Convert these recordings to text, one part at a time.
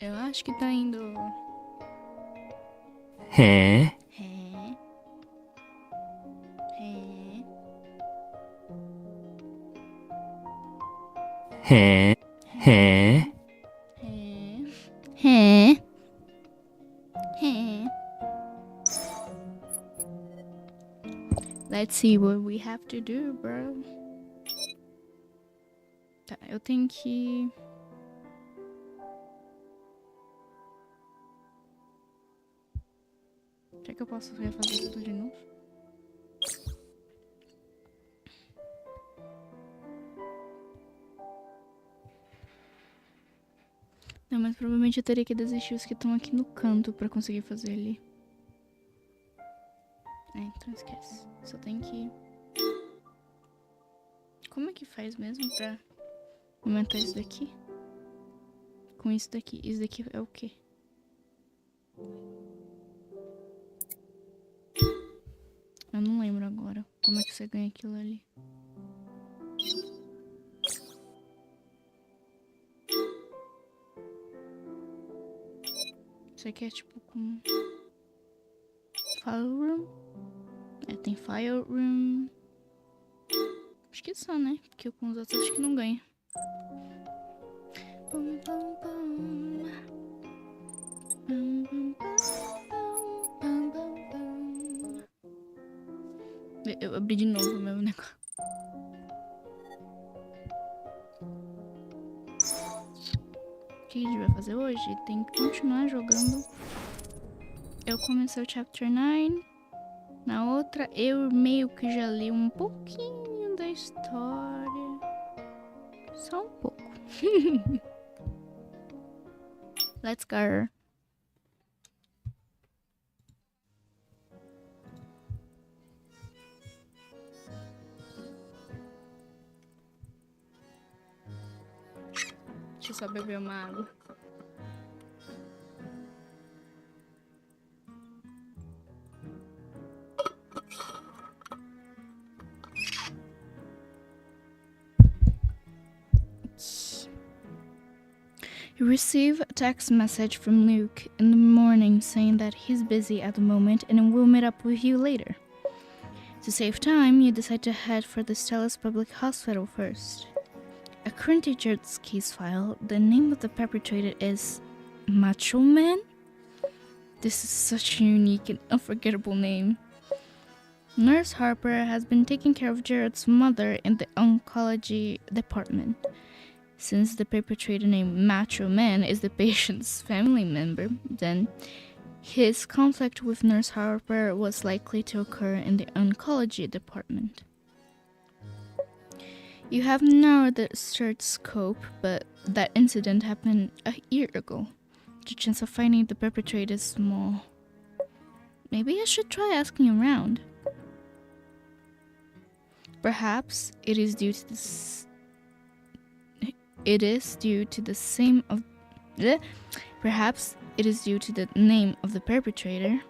Eu acho que tá indo. É. É. É. É. É. É. É. É. Let's see what we have to do, bro. Tá, eu tenho que. Será que eu posso refazer tudo de novo? Não, mas provavelmente eu teria que desistir os que estão aqui no canto pra conseguir fazer ali. É, então esquece. Só tem que. Como é que faz mesmo pra aumentar isso daqui? Com isso daqui. Isso daqui é o quê? Eu não lembro agora. Como é que você ganha aquilo ali? Isso aqui é tipo com. File Room? É, tem File Room. Acho que só, né? Porque com os outros acho que não ganha. Bum, bum, bum. Bum, bum, bum, bum, bum. Eu abri de novo o meu negócio. O que a gente vai fazer hoje? Tem que continuar jogando. Eu comecei o Chapter 9. Na outra, eu meio que já li um pouquinho da história. Só um pouco. Let's go. Deixa eu só beber uma água. You receive a text message from Luke in the morning saying that he's busy at the moment and will meet up with you later. To save time, you decide to head for the Stellus Public Hospital first. According to Jared's case file, the name of the perpetrator is Macho Man? This is such a unique and unforgettable name. Nurse Harper has been taking care of Jared's mother in the oncology department. Since the perpetrator named Macho Man is the patient's family member, then his conflict with Nurse Harper was likely to occur in the oncology department. You have narrowed the search scope, but that incident happened a year ago. The chance of finding the perpetrator is small. Maybe I should try asking around. Perhaps it is due to this. Perhaps it is due to the name of the perpetrator.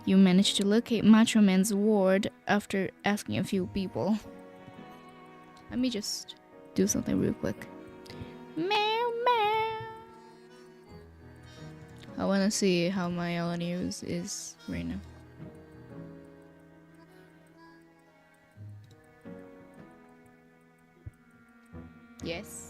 You managed to locate Macho Man's ward after asking a few people. Let me just do something real quick. Meow meow. I wanna see how my audio is right now. Yes.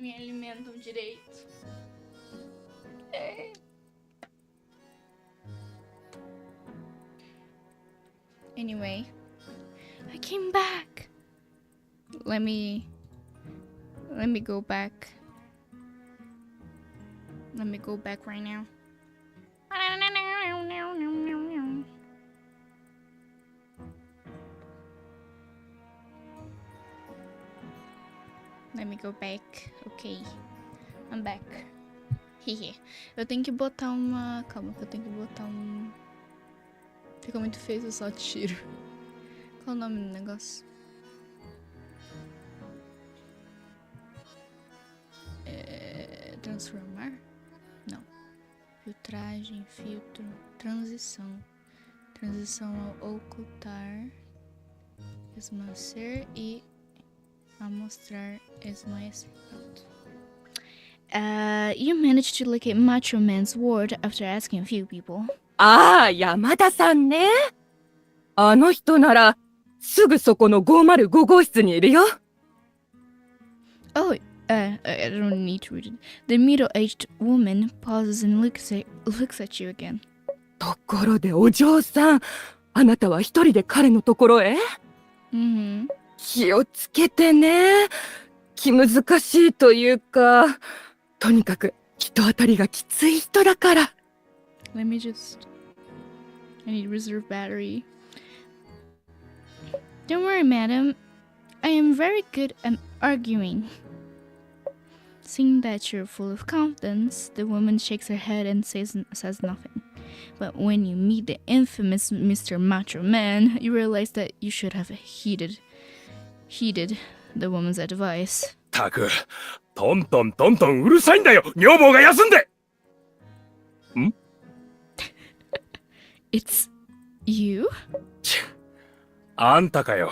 me alimentam direito. Anyway, I came back. Let me go back. Let me go back right now. Let me go back. Ok. I'm back. Hehe. Eu tenho que botar uma... Calma, que eu tenho que botar um... Fica muito feio se eu só tiro. Qual é o nome do negócio? Transformar? Não. Filtragem, filtro, transição. Transição ao ocultar, esmaecer e amostrar, esmaecer. Pronto. You managed to locate Macho Man's ward after asking a few people. ああ、山田さんね。あの人なら、すぐそこの505号室にいるよ。Oh, I don't need to read it. The middle-aged woman pauses and looks at you again. ところでお嬢さん、あなたは一人で彼のところへ？ Mm-hmm. 気をつけてね。気難しいというか、とにかく人当たりがきつい人だから。Let me just... I need reserve battery. Don't worry, madam. I am very good at arguing. Seeing that you're full of confidence, the woman shakes her head and says nothing. But when you meet the infamous Mr. Macho Man, you realize that you should have heeded the woman's advice. たく、トントントントンうるさいんだよ。女房が休んで。ん？ It's you? あんたかよ。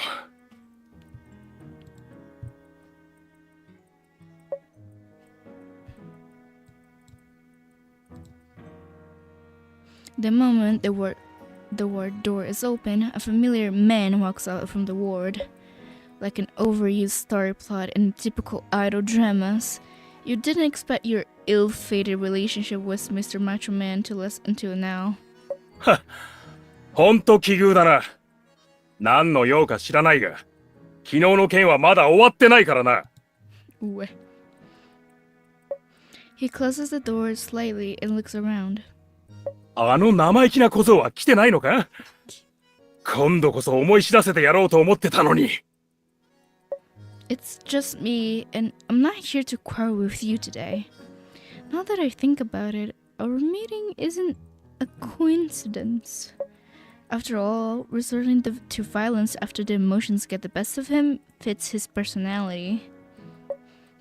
The moment the ward door is open, a familiar man walks out from the ward. Like an overused story plot in typical idol dramas, you didn't expect your ill-fated relationship with Mr. Macho Man to last until now. ほんと奇遇だな。何の用か知らないが、昨日の件はまだ終わってないからな。Ooh. He closes the door slightly and looks around. あの生意気な小僧は来てないのか？今度こそ思い知らせてやろうと思ってたのに。It's just me, and I'm not here to quarrel with you today. Now that I think about it, our meeting isn't a coincidence. After all, resorting to violence after the emotions get the best of him fits his personality.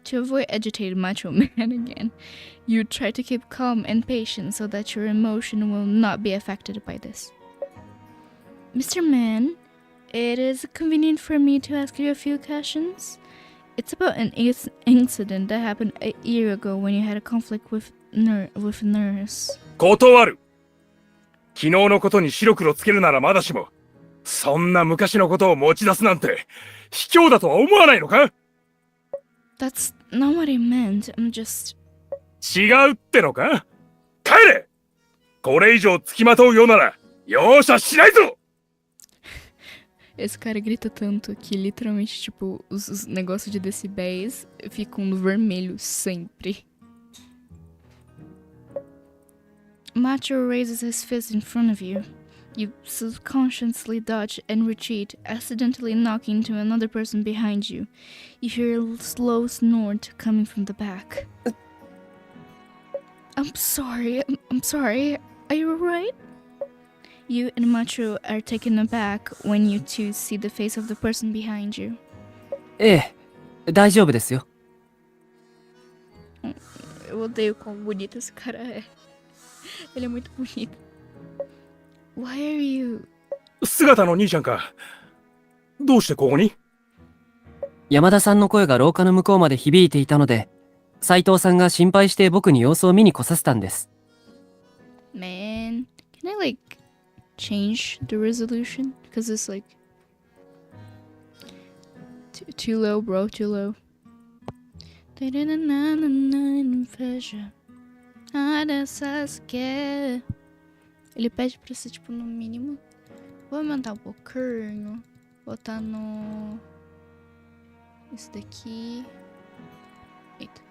To avoid agitated macho man again, you try to keep calm and patient so that your emotion will not be affected by this. Mr. Man, it is convenient for me to ask you a few questions. It's about an incident that happened a year ago when you had a conflict with nurse. 断る。昨日のことに白黒つけるならまだしも、そんな昔のことを持ち出すなんて卑怯だとは思わないのか？ That's not what I meant. I'm just... 違うってのか？帰れ！これ以上付きまとうようなら容赦しないぞ！ Esse cara grita tanto que literalmente, tipo, os negócios de decibéis ficam no vermelho sempre. Macho raises his fist in front of you. You subconsciously dodge and retreat, accidentally knocking into another person behind you. You hear a slow snort coming from the back. I'm sorry. Are you alright? You and Macho are taken aback when you two see the face of the person behind you. ええ、大丈夫ですよ。 Eu odeio quão bonito esse cara é. Ele é muito bonito. Why are you... 姿の兄ちゃんか。どうしてここに？山田さんの声が廊下の向こうまで響いていたので、斉藤さんが心配して僕に様子を見に来させたんです。Man, can I like change the resolution? Because it's like too low, bro, too low. Inveja. Ah, dessas que é. Ele pede pra ser, tipo, no mínimo. Vou aumentar um pouquinho. Botar no... Esse daqui. Eita.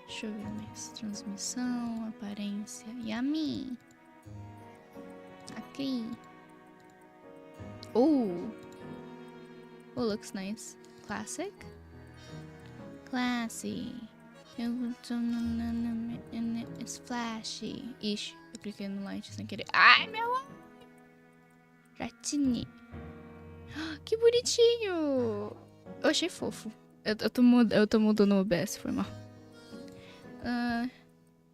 Deixa eu ver mais. Transmissão, aparência. Yummy. Aqui. Oh, looks nice. Classic. Classy. It's flashy. Ixi, eu cliquei no light sem querer. Ai, meu olho! Ratini. Que bonitinho! Eu achei fofo. Eu tô mudando o OBS, foi mal.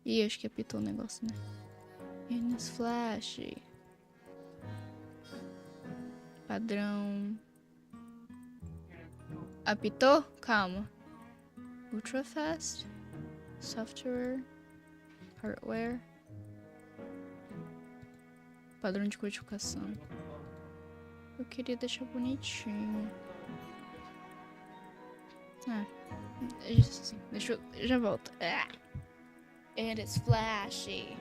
Ih, acho que apitou o negócio, né? It's flashy. Padrão. Apitou? Calma. Ultra fast. Software. Hardware. Padrão de codificação. Eu queria deixar bonitinho. Ah, assim, deixa eu... Já volto. Ah. It is flashy.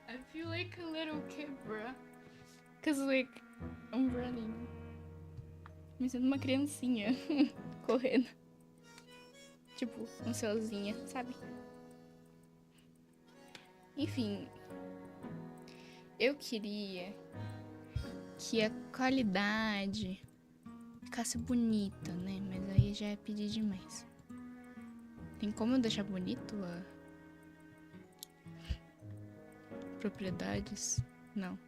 I feel like a little kid, bruh. Cause like, I'm running. Me sinto uma criancinha correndo. Tipo, ansiosinha, sabe? Enfim. Eu queria que a qualidade ficasse bonita, né? Mas aí já é pedir demais. Tem como eu deixar bonito a... propriedades? Não.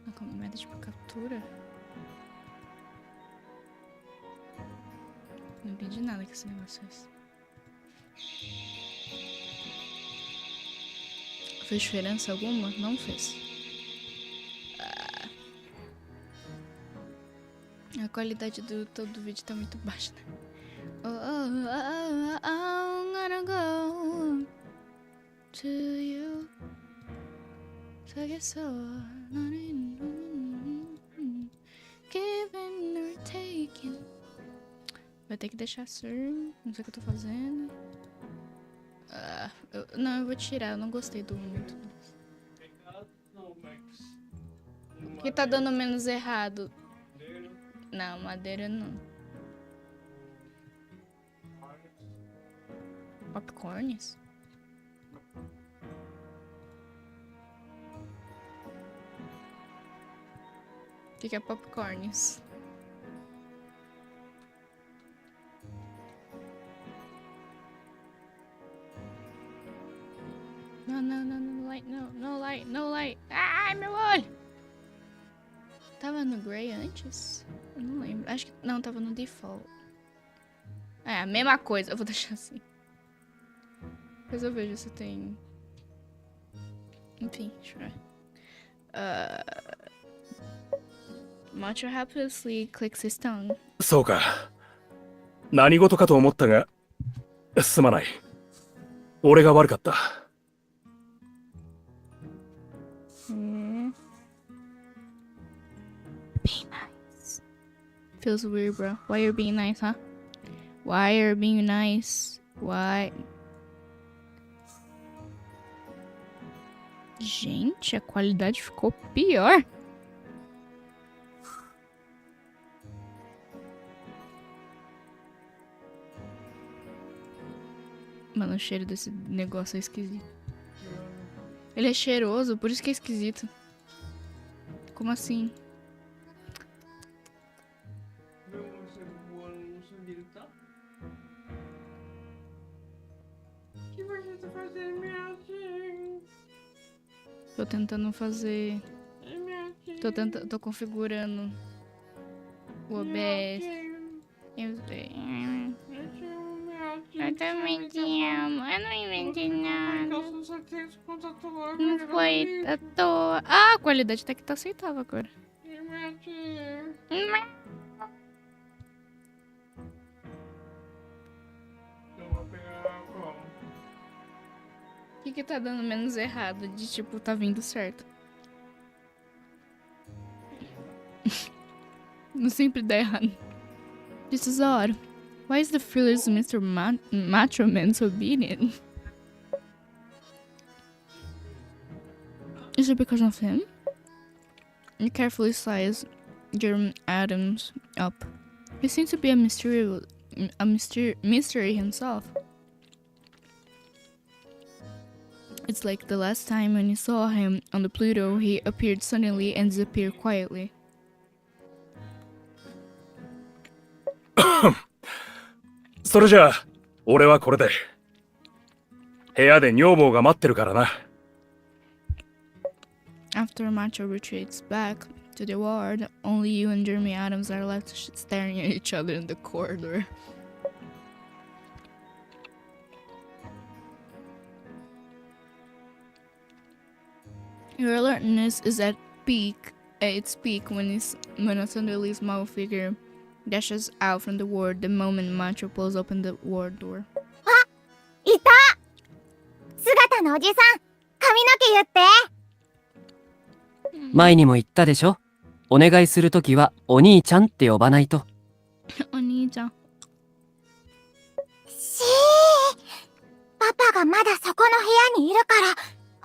Não, como meta tipo captura? Não entendi nada que esse negócio fez. Fez diferença alguma? Não fez. A qualidade do todo vídeo tá muito baixa, né? I'm gonna go to you. Take it so. Giving or taking. Vai ter que deixar assim. Não sei o que eu tô fazendo. Não, eu vou tirar. Eu não gostei do muito. O que tá dando menos errado? Não, madeira não. Popcorns? O que é popcorns? No light, no light, no light. Ai, meu olho! Tava no Grey antes? Eu não lembro. Acho que não, tava no Default. É, a mesma coisa. Eu vou deixar assim. Depois eu vejo se tem... Enfim, deixa eu ver. Much helplessly clicks his tongue. そうか。何事かと思ったが、すまない。俺が悪かった。Be nice. Feels weird, bro. Why you're being nice, huh? Why you're being nice? Why? Gente, a qualidade ficou pior. Mano, o cheiro desse negócio é esquisito. Ele é cheiroso, por isso que é esquisito. Como assim? Tô tentando fazer... Tô configurando o OBS. Eu também te amo. Eu não inventei nada. Não foi à toa. Ah, a qualidade até que tá aceitável agora. O que tá dando menos errado? De tipo, tá vindo certo. Não sempre dá errado. This is odd. Why is the fearless Mr. Macho Man so obedient? Is it because of him? He carefully sized Jeremy Adams up. He seems to be a mystery himself. It's like the last time when you saw him on the Pluto, he appeared suddenly and disappeared quietly. それじゃあ、俺はこれで。部屋で女房が待ってるからな。After Macho retreats back to the ward, only you and Jeremy Adams are left staring at each other in the corridor. Your alertness is at its peak when a suddenly small figure dashes out from the ward the moment Macho pulls open the ward door. いた！姿のおじさん、髪の毛言って。前にも言ったでしょ。お願いするときはお兄ちゃんって呼ばないと。お兄ちゃん。しー。パパがまだそこの部屋にいるから、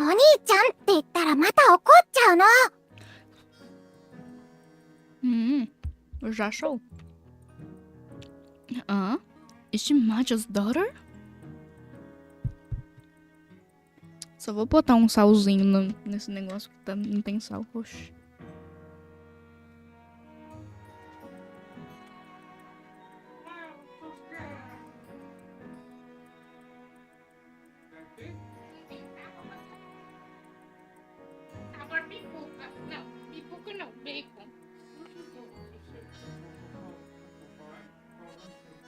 お兄ちゃんって言ったらまた怒っちゃうの。Eu já achou? Is she Macho's daughter? Só vou botar um salzinho nesse negócio que não tem sal, poxa. Agora pipoca. Não, pipoca não, bacon.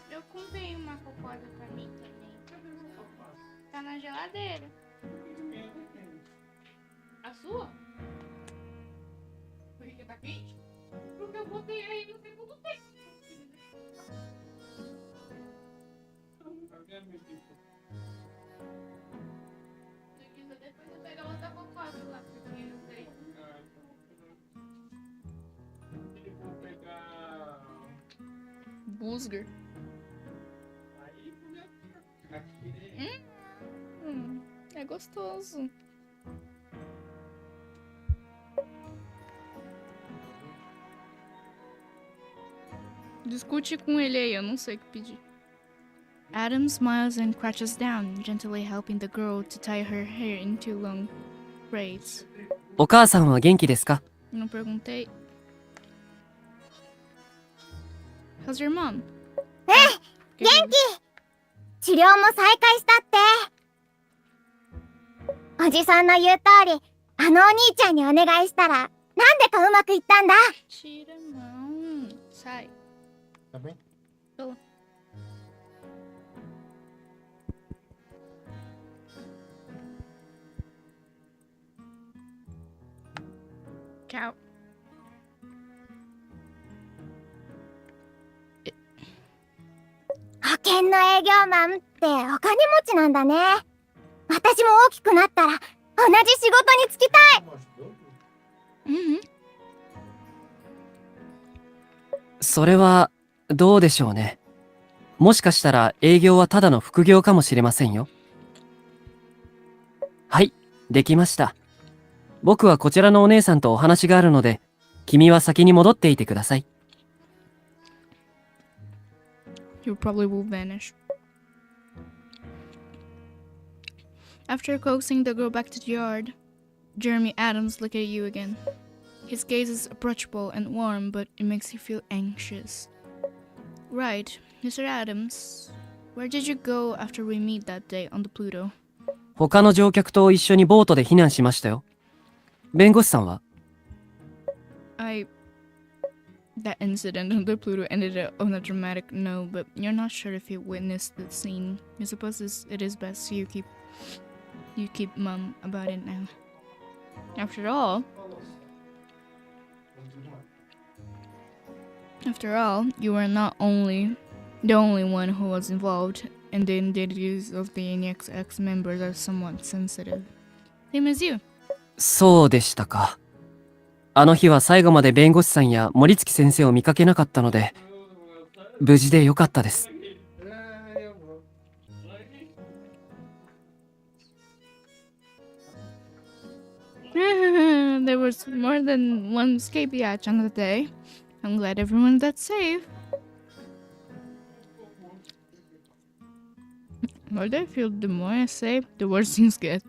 Eu comprei uma cocada pra mim também. Tá na geladeira. A sua? Por que tá quente? Porque eu botei aí no segundo tempo. Se quiser, depois eu pego a outra cocada lá, porque eu sei. Vou pegar. Busger. É gostoso. Discute com ele aí, eu não sei o que pedir. Adam smiles and crouches down, gently helping the girl to tie her hair into long braids. お母さんは元気ですか？ Não perguntei. How's your mom? 元気！治療も再開したって。おじさんの言う通り、あのお兄ちゃんにお願いしたら、なんでかうまくいったんだ。Tira a mão. Sai. Tá bem? Tô. Tchau. 保険の営業マンってお金持ちなんだね。私も大きくなったら同じ仕事に就きたい。それはどうでしょうね。もしかしたら営業はただの副業かもしれませんよ。はい、できました。僕はこちらのお姉さんとお話があるので、君は先に戻っていてください。You probably will vanish. After coaxing the girl back to the yard, Jeremy Adams looked at you again. His gaze is approachable and warm, but it makes you feel anxious. Right, Mr. Adams, where did you go after we meet that day on the Pluto? 他の乗客と一緒にボートで避難しましたよ。弁護士さんは？ That incident on the Pluto ended on a dramatic note, but you're not sure if you witnessed the scene. I suppose it is best you keep mum about it now. After all, you were not the only one who was involved, and the identities of the NXX members are somewhat sensitive. Same as you. そうでしたか。あの日は最後まで弁護士さんや森月先生を見かけなかったので、無事でよかったです。There was more than one escape hatch on the day. I'm glad everyone's that safe. Why do I feel the more I say, the worse things get?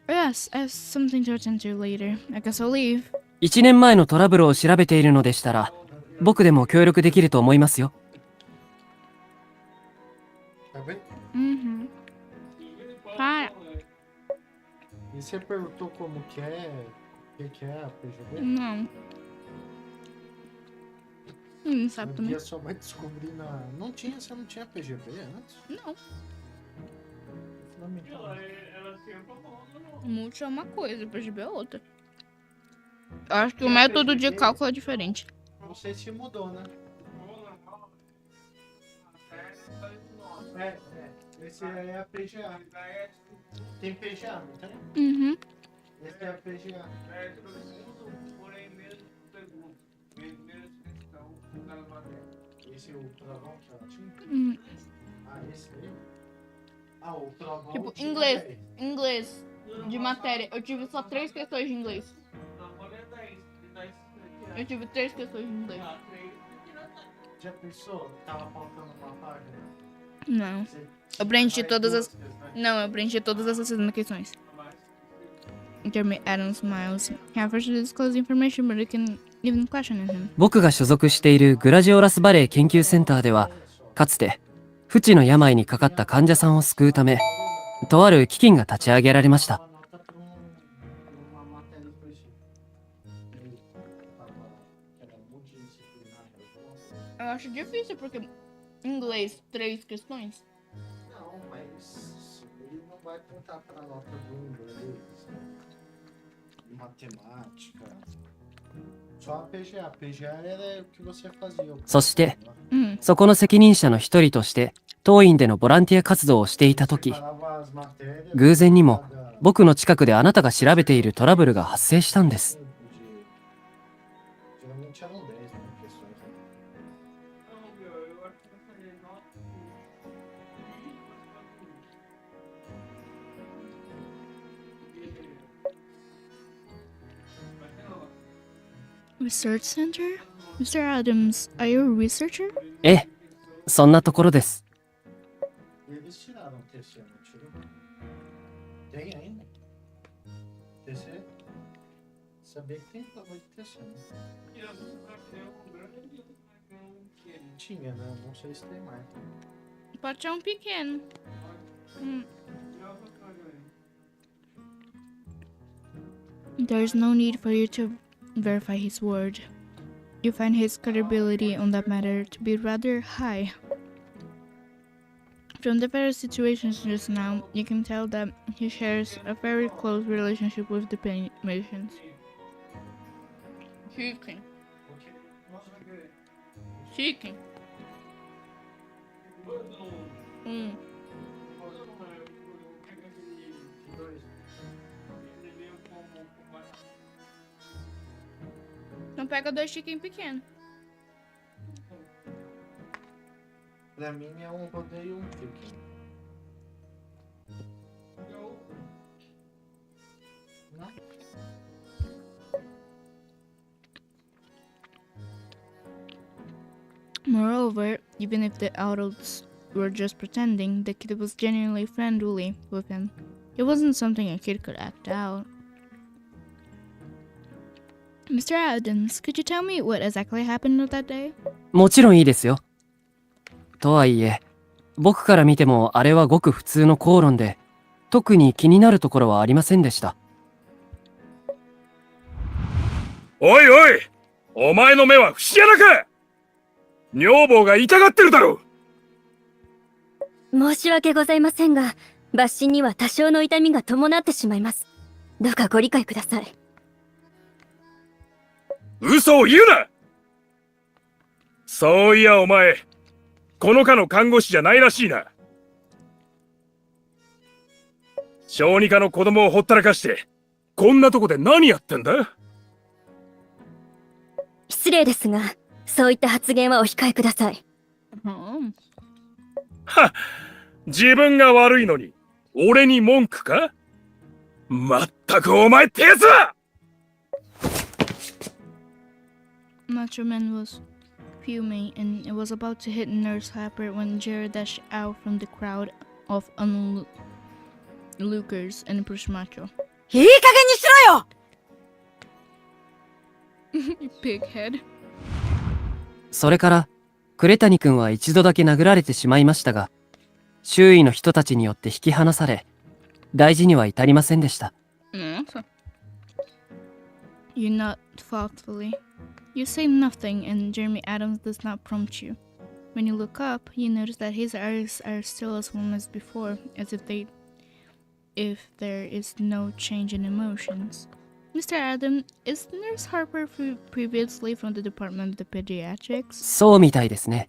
Yes, I have something to attend to later. I guess I'll leave. 1年前のトラブルを調べているのでしたら、僕でも協力できると思いますよ。Tá bem? Mm-hmm. Hi. E você perguntou como que é? O que é a PGB? Não. Sabe Um também? dia só vai descobrir na... Você não tinha PGB antes? Não. Fundamental. Multi é uma coisa, PGB é outra. Eu acho que o método de cálculo é diferente. Não sei se mudou, né? É. Esse é a PGA. Tem PGA, não tem? Uhum. Esse é a PGA. Esse é o travão que ela tinha? Ah, esse aí? Ah, o travão. Tipo, tinha inglês. 10. Inglês de matéria. Eu tive só 3 questões de inglês. Eu tive 3 questões de inglês. Já pensou? Tava faltando uma página. Não. Você Eu preenchi faz todas duas as. questões. Não, eu preenchi todas as 60 questões. Jeremy Adams smiles. He offers to disclose information, but it can even question him. 僕が所属しているグラジオラスバレエ研究センターでは、かつて不治の病にかかった患者さんを救うため、とある基金が立ち上げられました。 Uma nota pra uma matéria específica. Ele tava, era multidisciplinar, Eu acho difícil porque inglês 3 questões. Não, mas ele não vai contar pra nota do inglês, matemática. Só a PGA. A PGA era o que você fazia. そして、 Hum. そこの責任者の一人として、当院でのボランティア活動をしていた時、 Separava as matérias. 偶然にも cada- 僕の近くであなたが調べているトラブルが発生したんです。 Geralmente eram 10, né? Questões. Research center? Mr. Adams, are you a researcher? ええ、そんなところです。 Eles tiraram o TC, não tirou? Tem ainda? TC? Sabia que tem prova de TC, né? Tinha, né? Não sei se tem mais. Pode ser pequeno. There's no need for you to verify his word. You find his credibility on that matter to be rather high. From the various situations just now, you can tell that he shares a very close relationship with the patients. Chicken. Chicken. Então pega 2 chicken pequenos. Pra mim é um rodeio um chicken. Moreover, even if the adults were just pretending, the kid was genuinely friendly with him. It wasn't something a kid could act out. Mr. Adams, could you tell me what exactly happened on that day? もちろんいいですよ。とはいえ、僕から見てもあれはごく普通の口論で、特に気になるところはありませんでした。おいおい、お前の目は節穴か。女房が痛がってるだろう。申し訳ございませんが、抜心には多少の痛みが伴ってしまいます。どうかご理解ください。嘘を言うな。そういやお前、この科の看護師じゃないらしいな。小児科の子供をほったらかして、こんなとこで何やってんだ。失礼ですが、そういった発言はお控えください。はっ、自分が悪いのに、俺に文句か。まったくお前ってやつは。Macho Man was fuming and was about to hit Nurse Harper when Jared dashed out from the crowd of onlookers and pushed Macho. いい加減にしろよ You pighead. それから、呉谷くんは一度だけ殴られてしまいましたが、周囲の人たちによって引き離され、大事には至りませんでした。You nod thoughtfully. You say nothing, and Jeremy Adams does not prompt you. When you look up, you notice that his eyes are still as warm as before, as if there is no change in emotions. Mr. Adam, is Nurse Harper previously from the Department of the Pediatrics? そうみたいですね。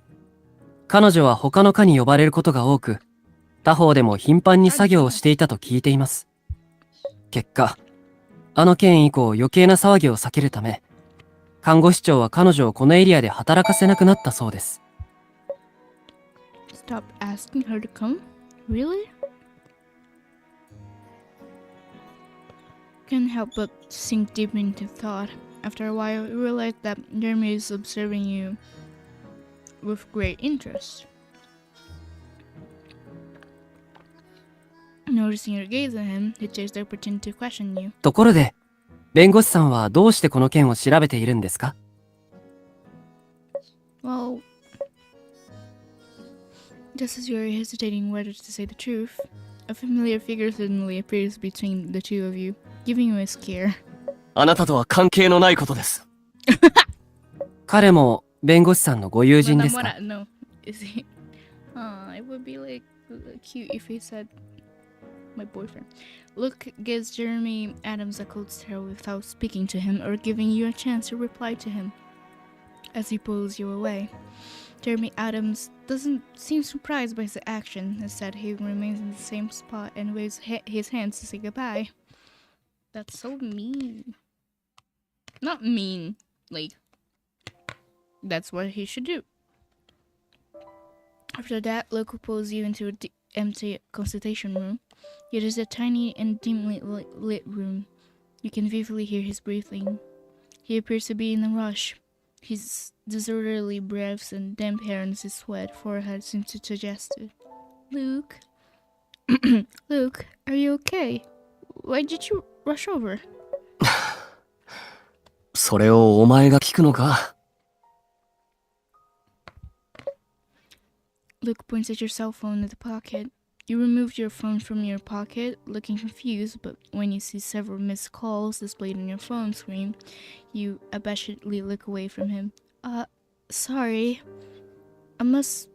彼女は他の科に呼ばれることが多く、他方でも頻繁に作業をしていたと聞いています。結果、あの件以降余計な騒ぎを避けるため、看護師長は彼女をこのエリアで働かせなくなったそうです。Stop asking her to come? Really? Can't help but sink deep into thought. After a while, you realize that Jeremy is observing you with great interest. Noticing your gaze at him, he takes the opportunity to question you. ところで、弁護士さんはどうしてこの件を調べているんですか？ Well, just as you're hesitating whether to say the truth, a familiar figure suddenly appears between the two of you, giving you a scare. あなたとは関係のないことです。彼も弁護士さんのご友人ですか？ No, is he? It would be like cute if he said my boyfriend. Luke gives Jeremy Adams a cold stare without speaking to him or giving you a chance to reply to him. As he pulls you away, Jeremy Adams doesn't seem surprised by his action. Instead, he remains in the same spot and waves his hands to say goodbye. That's so mean. Not mean, like, that's what he should do. After that, Luke pulls you into the empty consultation room. It is a tiny and dimly lit room. You can vividly hear his breathing. He appears to be in a rush. His disorderly breaths and damp hair on his sweat forehead seem to suggest it. Luke? Luke, are you okay? Why did you rush over? それをお前が聞くのか？ Luke points at your cell phone in the pocket. You removed your phone from your pocket, looking confused, but when you see several missed calls displayed on your phone screen, you abashedly look away from him. Sorry. I must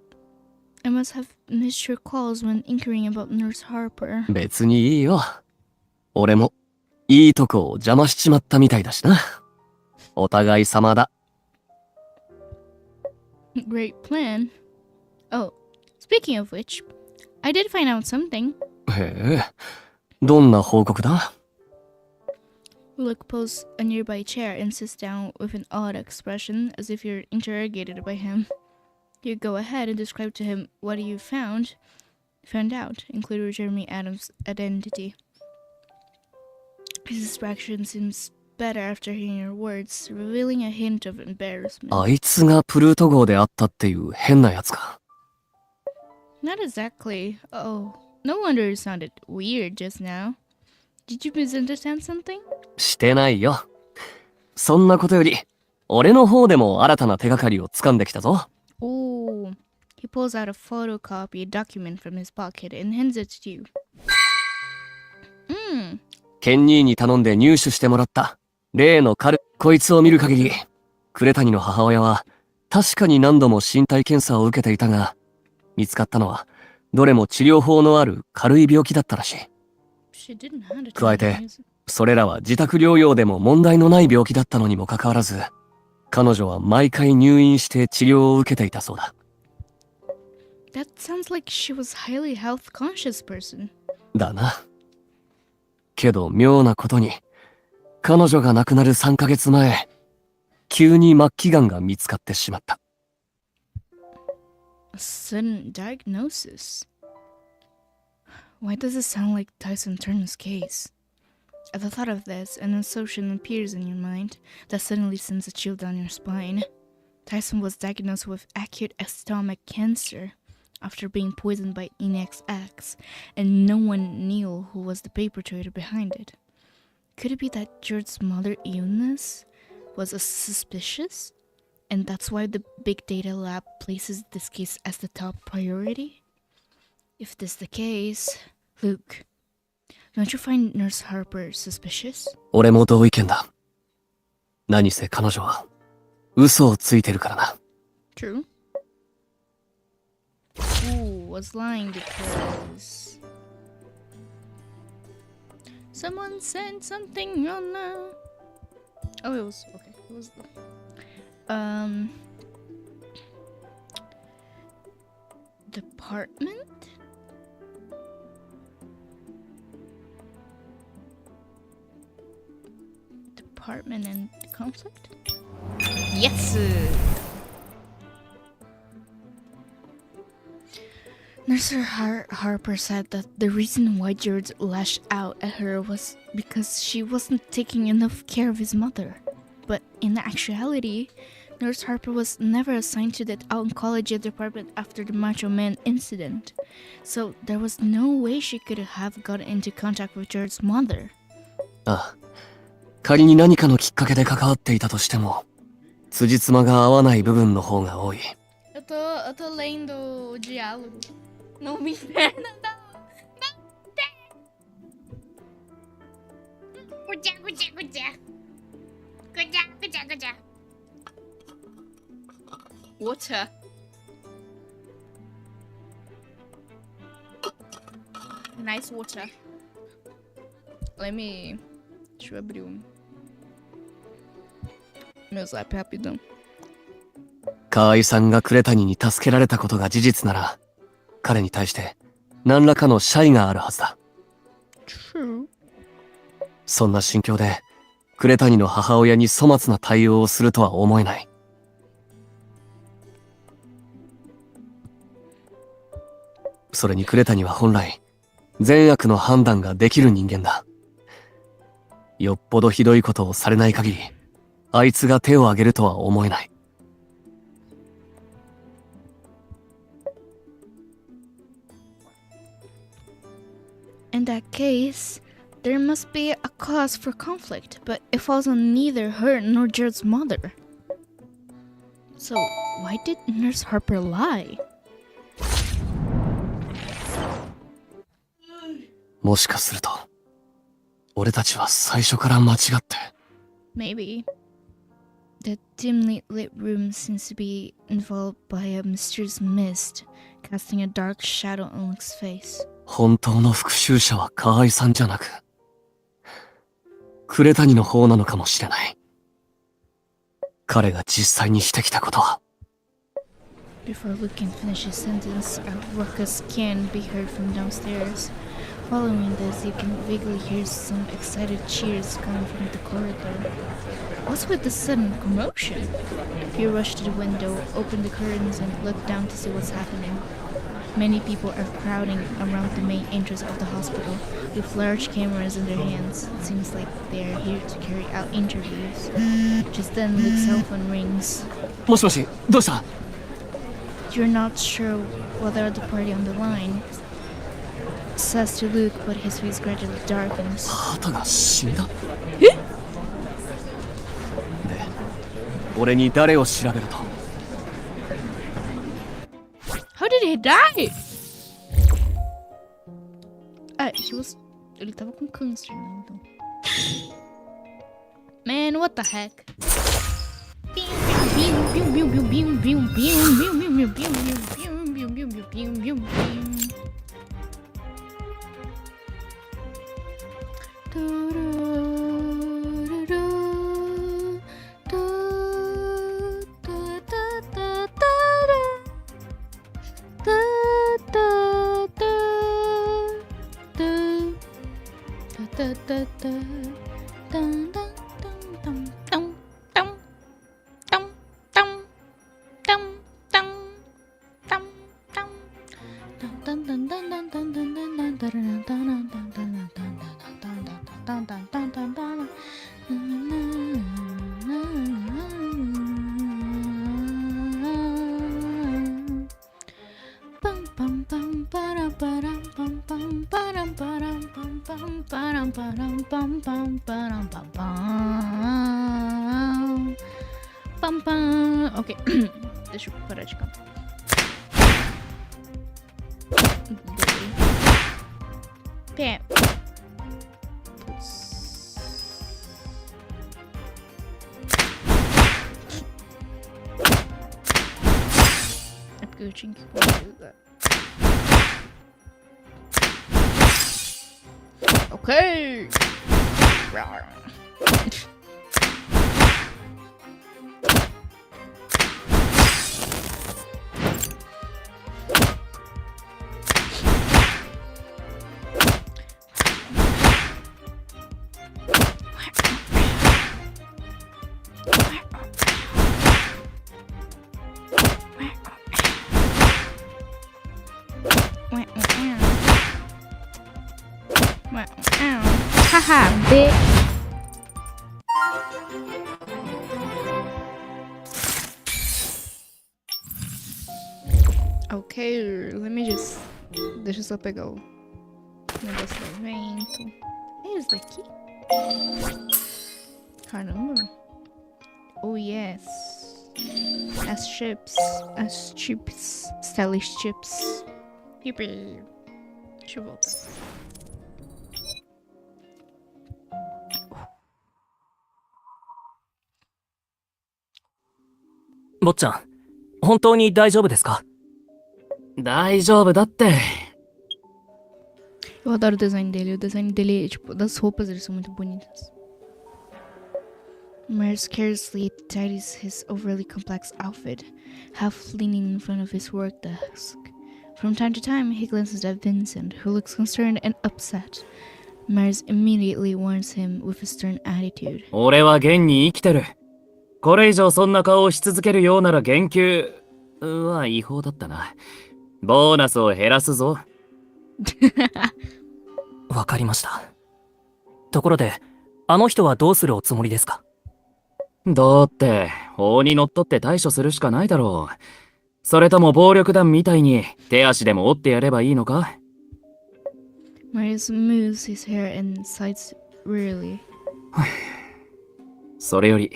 have missed your calls when inquiring about Nurse Harper. 別にいいよ。俺もいいとこを邪魔しちまったみたいだしな。お互い様だ。Great plan. Oh, speaking of which, I did find out something. へえ、どんな報告だ？ Luke pulls a nearby chair and sits down with an odd expression as if you're interrogated by him. You go ahead and describe to him what you found out, including Jeremy Adams' identity. His expression seems better after hearing her words, revealing a hint of embarrassment. あいつがプルート号であったっていう変なやつか。Not exactly. Oh, no wonder it sounded weird just now. Did you misunderstand something? してないよ。そんなことより、俺の方でも新たな手がかりを掴んできたぞ。Oh, he pulls out a photocopied document from his pocket and hands it to you. ケン兄に頼んで入手してもらった例のこいつを見る限り、呉谷の母親は確かに何度も身体検査を受けていたが、見つかったのはどれも治療法のある軽い病気だったらしい。She didn't hand it to 加えて me. それらは自宅療養でも問題のない病気だったのにもかかわらず、彼女は毎回入院して治療を受けていたそうだ。That sounds like she was a highly health conscious person. だな。けど妙なことに、彼女が亡くなる3ヶ月前、急に末期がんが見つかってしまった。A sudden diagnosis. Why does it sound like Tyson Turner's case? At the thought of this, an assumption appears in your mind that suddenly sends a chill down your spine. Tyson was diagnosed with acute stomach cancer after being poisoned by NXX, and no one knew who was the perpetrator behind it. Could it be that George's mother's illness was suspicious? And that's why the big data lab places this case as the top priority? If this is the case, Luke, don't you find Nurse Harper suspicious? 俺も同意見だ。何せ彼女は嘘をついてるからな。True. Ooh, was lying because someone said something wrong now. Oh, it was okay. It was department. Department and conflict. Yes. Nurse Harper said that the reason why George lashed out at her was because she wasn't taking enough care of his mother. But in actuality, Nurse Harper was never assigned to the oncology department after the Macho Man incident. So there was no way she could have gotten into contact with George's mother. ああ、仮に何かのきっかけで関わっていたとしても、辻褄が合わない部分の方が多い。Eu tô lendo o diálogo. Não me engana, não. Guja, guja, guja. Guja, guja, guja. Water. Nice water. Deixa eu abrir meu zap rapidão. 河合さんが呉谷に助けられたことが事実なら、彼に対して何らかの謝意があるはずだ。True. そんな心境で呉谷の母親に粗末な対応をするとは思えない。それに呉谷は本来善悪の判断ができる人間だ。よっぽどひどいことをされない限り、あいつが手を挙げるとは思えない。In that case, there must be a cause for conflict, but it falls on neither her nor Jared's mother. So, why did Nurse Harper lie? もしかすると、俺たちは最初から間違って。Maybe. The dimly lit room seems to be enveloped by a mysterious mist, casting a dark shadow on Luke's face. 本当の復讐者は河合さんじゃなく、呉谷の方なのかもしれない。彼が実際にしてきたことは。Before Luke can finish his sentence, a raucous can be heard from downstairs. Following this, you can vaguely hear some excited cheers coming from the corridor. What's with the sudden commotion? You rush to the window, open the curtains, and look down to see what's happening. Many people are crowding around the main entrance of the hospital, with large cameras in their hands. It seems like they are here to carry out interviews. Just then, Luke's cell phone rings. もしもし、どうした？ You're not sure whether the party on the line says to Luke, but his face gradually darkens. 旗が死んだ？で、俺に誰を調べると？ How did he die? He was. Ele tava com câncer, né? Então. Man, what the heck? Ok, deixa eu parar de cantar. Pé. É porque eu tinha que conjugar. Ok! Haha, bitch. Ok, deixa eu só pegar o negócio do evento. É esse daqui? Caramba. Oh yes. As chips, stylish chips. Yippee. Deixa eu voltar. 坊ちゃん、本当に大丈夫ですか？大丈夫だって。 Eu adoro o design dele. O design dele, tipo, das roupas, eles são muito bonitas. Myers carelessly tidies his overly complex outfit, half leaning in front of his work desk. From time to time, he glances at Vincent, who looks concerned and upset. Myers immediately warns him with a stern attitude. 俺は現に生きてる。これ以上そんな顔をし続けるようなら減給は違法だったな。ボーナスを減らすぞ。わかりました。ところで、あの人はどうするおつもりですか？だって、法にのっとって対処するしかないだろう。それとも暴力団みたいに手足でも折ってやればいいのか？ Myers moves his hair and sighs wearily. それより、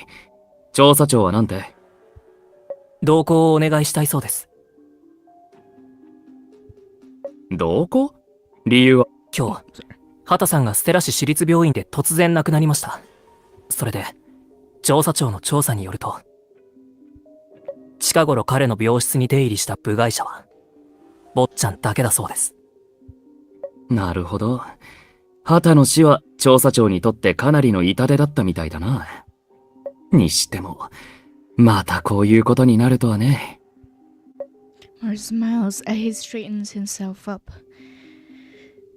調査長はなんて？同行をお願いしたいそうです。同行？理由は？今日、畑さんがステラ市市立病院で突然亡くなりました。それで、調査庁の調査によると、近頃彼の病室に出入りした部外者は、坊ちゃんだけだそうです。なるほど。畑の死は調査庁にとってかなりの痛手だったみたいだな。にしても、またこういうことになるとはね。Mars smiles as he straightens himself up.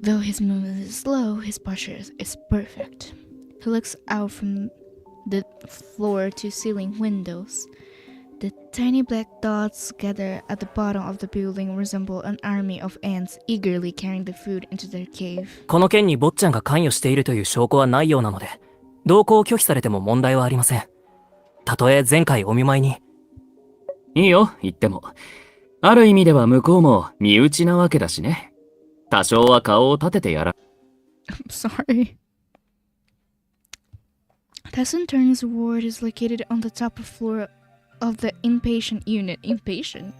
Though his movement is slow, his posture is perfect. He looks out from the floor to ceiling windows. The tiny black dots gathered at the bottom of the building resemble an army of ants eagerly carrying the food into their cave. この件に坊ちゃんが関与しているという証拠はないようなので、同行を拒否されても問題はありません。たとえ前回お見舞いに。いいよ、言っても。ある意味では向こうも身内なわけだしね。多少は顔を立ててやら。I'm sorry. Tyson Turner's ward is located on the top floor of the inpatient unit. Inpatient?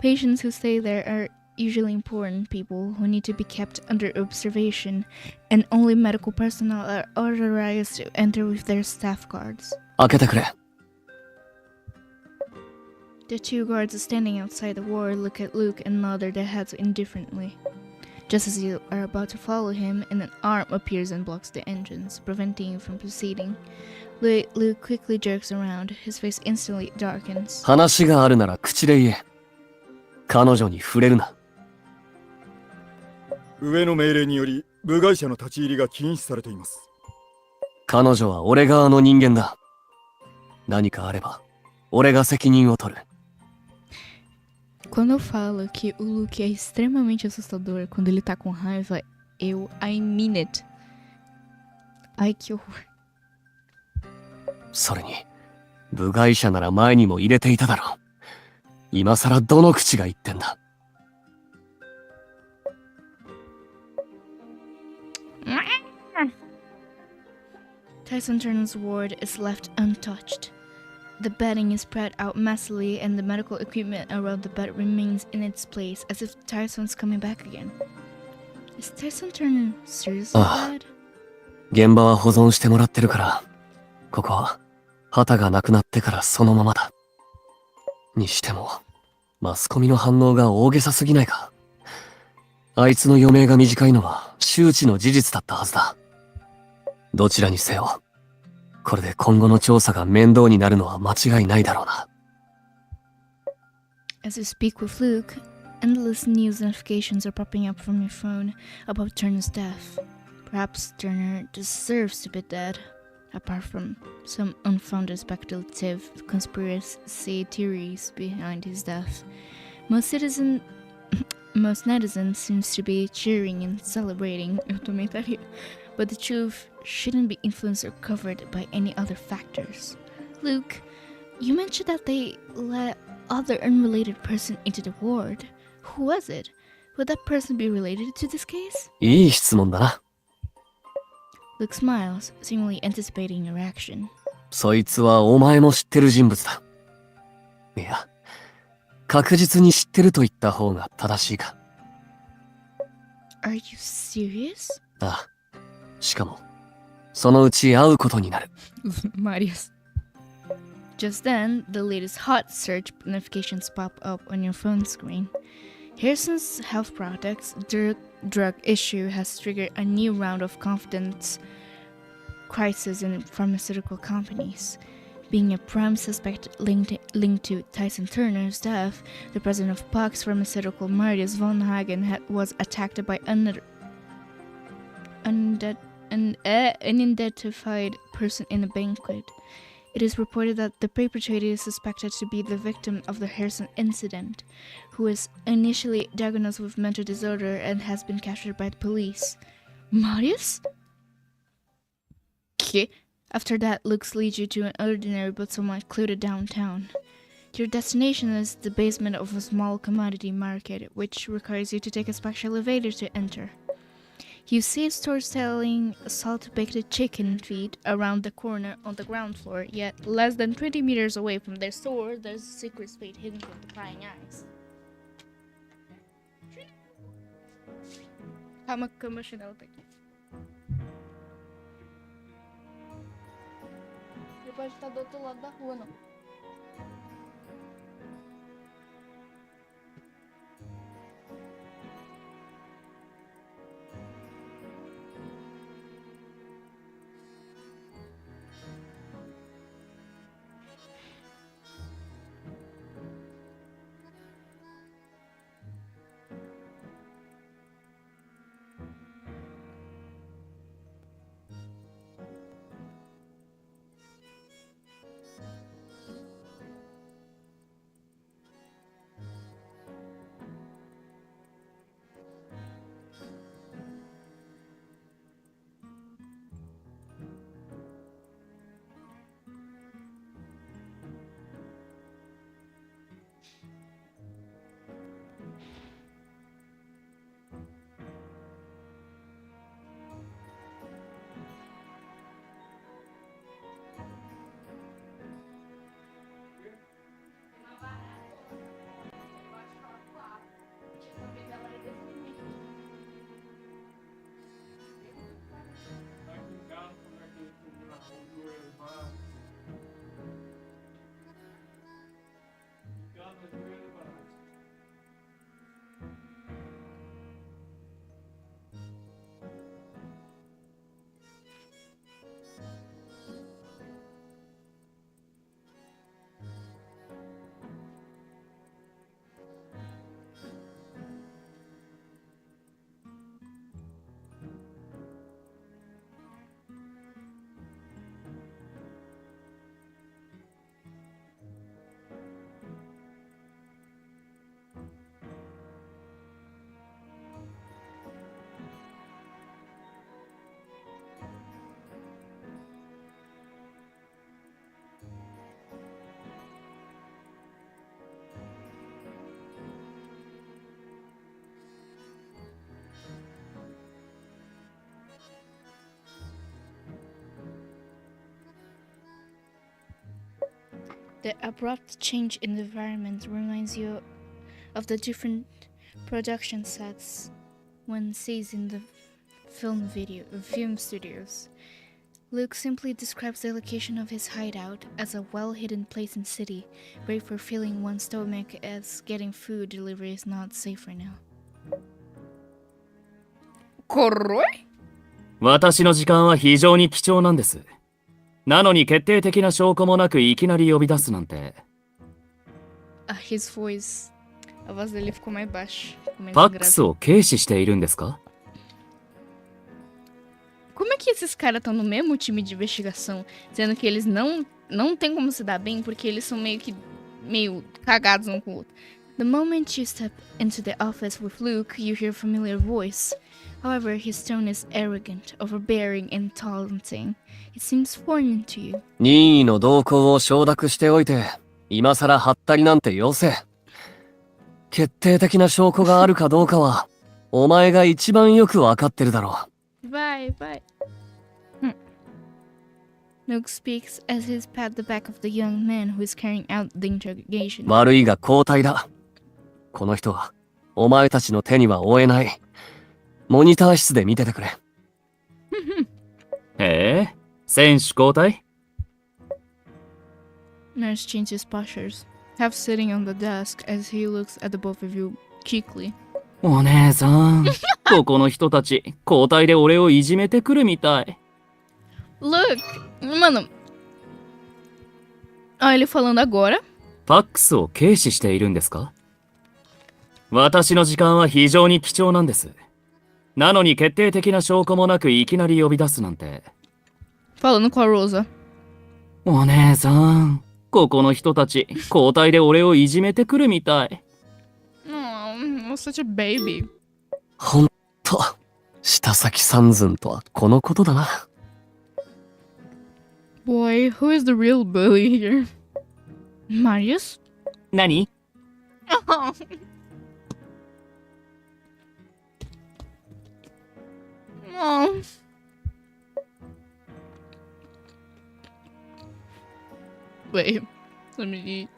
Patients who stay there are usually important people who need to be kept under observation, and only medical personnel are authorized to enter with their staff guards. 開けてくれ。The two guards standing outside the ward look at Luke and nod their heads indifferently. Just as you are about to follow him, and an arm appears and blocks the entrance, preventing you from proceeding. Luke quickly jerks around. His face instantly darkens. 話があるなら口で言え。彼女に触れるな。上の命令により部外者の立ち入りが禁止されています。彼女は俺側の人間だ。何かあれば、俺が責任を取る。Quando eu falo que o Luke é extremamente assustador quando ele tá com raiva, I mean it. Ai, que horror. それに、部外者なら前にも入れていただろう。今さらどの口が言ってんだ。Tyson Turner's ward is left untouched. The bedding is spread out messily, and the medical equipment around the bed remains in its place, as if Tyson's coming back again. Is Tyson Turner seriously bad? 現場は保存してもらってるから、ここは旗がなくなってからそのままだ。にしても、マスコミの反応が大げさすぎないか。あいつの余命が短いのは周知の事実だったはずだ。どちらにせよ、これで今後の調査が面倒になるのは間違いないだろうな。As you speak with Luke, endless news notifications are popping up from your phone about Turner's death. Perhaps Turner deserves to be dead, apart from some unfounded speculative conspiracy theories behind his death. Most netizens seems to be cheering and celebrating, but the truth shouldn't be influenced or covered by any other factors. Luke, you mentioned that they let other unrelated person into the ward. Who was it? Would that person be related to this case? いい質問だな。Luke smiles, seemingly anticipating your reaction. そいつはお前も知ってる人物だ。いや、確実に知ってると言った方が正しいか。Are you serious? ああ。しかも、そのうち会うことになる。Marius. Just then, the latest hot search notifications pop up on your phone screen. Harrison's health products drug issue has triggered a new round of confidence crisis in pharmaceutical companies. Being a prime suspect linked to Tyson Turner's death, the president of Pox Pharmaceutical, Marius von Hagen, was attacked by an unidentified person in a banquet. It is reported that the perpetrator is suspected to be the victim of the Harrison incident, who was initially diagnosed with mental disorder and has been captured by the police. Marius? Okay. After that, Luke leads you to an ordinary but somewhat cluttered downtown. Your destination is the basement of a small commodity market, which requires you to take a special elevator to enter. You see stores selling salt-baked chicken feet around the corner on the ground floor, yet less than 20 meters away from their store, there's a secret spade hidden from the prying eyes. I'm a commissioner. Pode estar do outro lado da rua, não. The abrupt change in the environment reminds you of the different production sets one sees in the film studios. Luke simply describes the location of his hideout as a well-hidden place in city, great for filling one's stomach as getting food delivery is not safe right now. ころい私の時間は非常に貴重なんです。なのに決定的な証拠もなくいきなり呼び出すなんて。His voice. A voz dele ficou mais baixa. ファックスを軽視しているんですか？ Como é que esses caras estão no mesmo time de investigação, sendo que eles não tem como se dar bem porque eles são meio cagados um com o outro? The moment you step into the office with Luke, you hear a familiar voice. However, his tone is arrogant, overbearing, and taunting. It seems foreign to you. 任意の動向を承諾しておいて、今さらハったりなんてよせ。決定的な証拠があるかどうかは、お前が一番よくわかってるだろう。Bye. Luke speaks as he pats the back of the young man who is carrying out the interrogation. 悪いが交代だ。この人は、お前たちの手には負えない。モニター室で見ててくれ。へえ、選手交代？ Nurse changes postures, half sitting on the desk as he looks at the both of you cheekily. お姉さん、ここの人たち、交代で俺をいじめてくるみたい。Look, mano. Ele falando agora. ファックスを軽視しているんですか？私の時間は非常に貴重なんです。なのに決定的な証拠もなくいきなり呼び出すなんて。Falando com a Rosa. お姉さん、ここの人たち、交代で俺をいじめてくるみたい。Oh, such a baby. ほんと、下先三寸とはこのことだな。Boy, who is the real bully here? Marius? 何？ Oh. Wait, let me eat.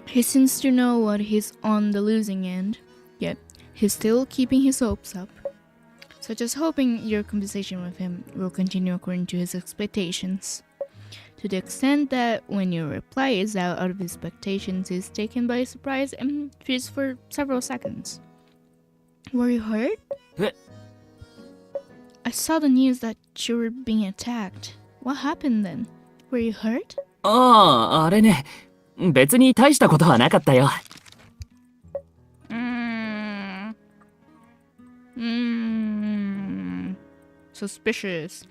He seems to know what he's on the losing end, yet he's still keeping his hopes up, such as hoping your conversation with him will continue according to his expectations. To the extent that when your reply is out of his expectations, he's taken by surprise and freezes for several seconds. Were you hurt? I saw the news that you were being attacked. What happened then? Were you hurt? ああ、あれね。別に大したことはなかったよ。Suspicious.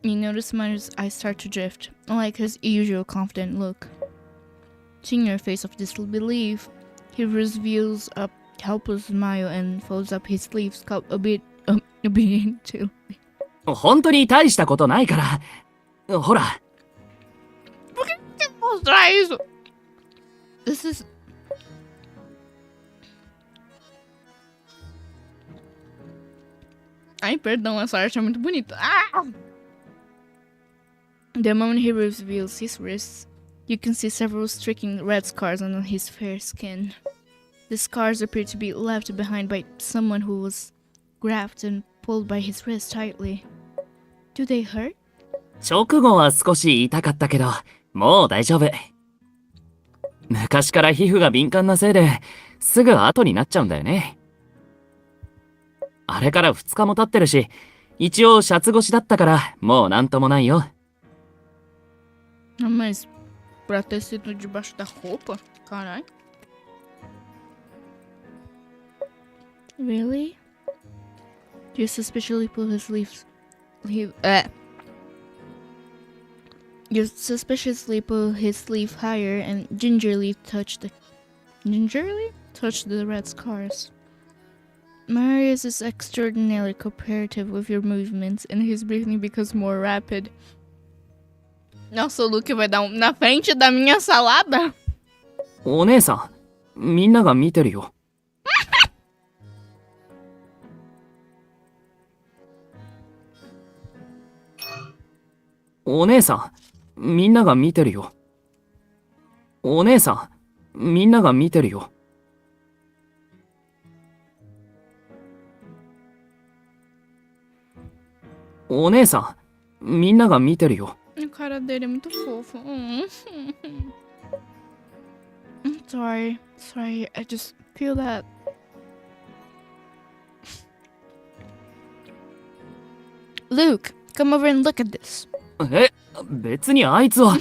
You notice Minder's eyes start to drift, unlike his usual confident look. Seeing your face of disbelief, he reveals a helpless smile and folds up his sleeves a bit too. 本当に大したことないから。ほら。Mostrar isso. This is. Ai, perdão, essa arte é muito bonita. Ah! The moment he reveals his wrists, you can see several striking red scars on his fair skin. The scars appear to be left behind by someone who was grabbed and pulled by his wrist tightly. Do they hurt? 直後は少し痛かったけど、もう大丈夫。昔から皮膚が敏感なせいで、すぐ後になっちゃうんだよね。あれから2日も経ってるし、一応シャツ越しだったから、もうなんともないよ。Mas pra ter sido debaixo da roupa? Caralho. Really? You suspiciously pull his sleeves. You suspiciously pull his sleeve higher and gingerly touch the red scars. Marius is extraordinarily cooperative with your movements, and his breathing becomes more rapid. Nossa, o Luke vai dar na frente da minha salada? お姉さん、みんなが見てるよ。お姉さん、みんなが見てるよ。お姉さん、みんなが見てるよ。お姉さん、みんなが見てるよ。A cara dele é muito fofo. I'm sorry. Sorry, I just feel that. Luke, come over and look at this. え、別にあいつは。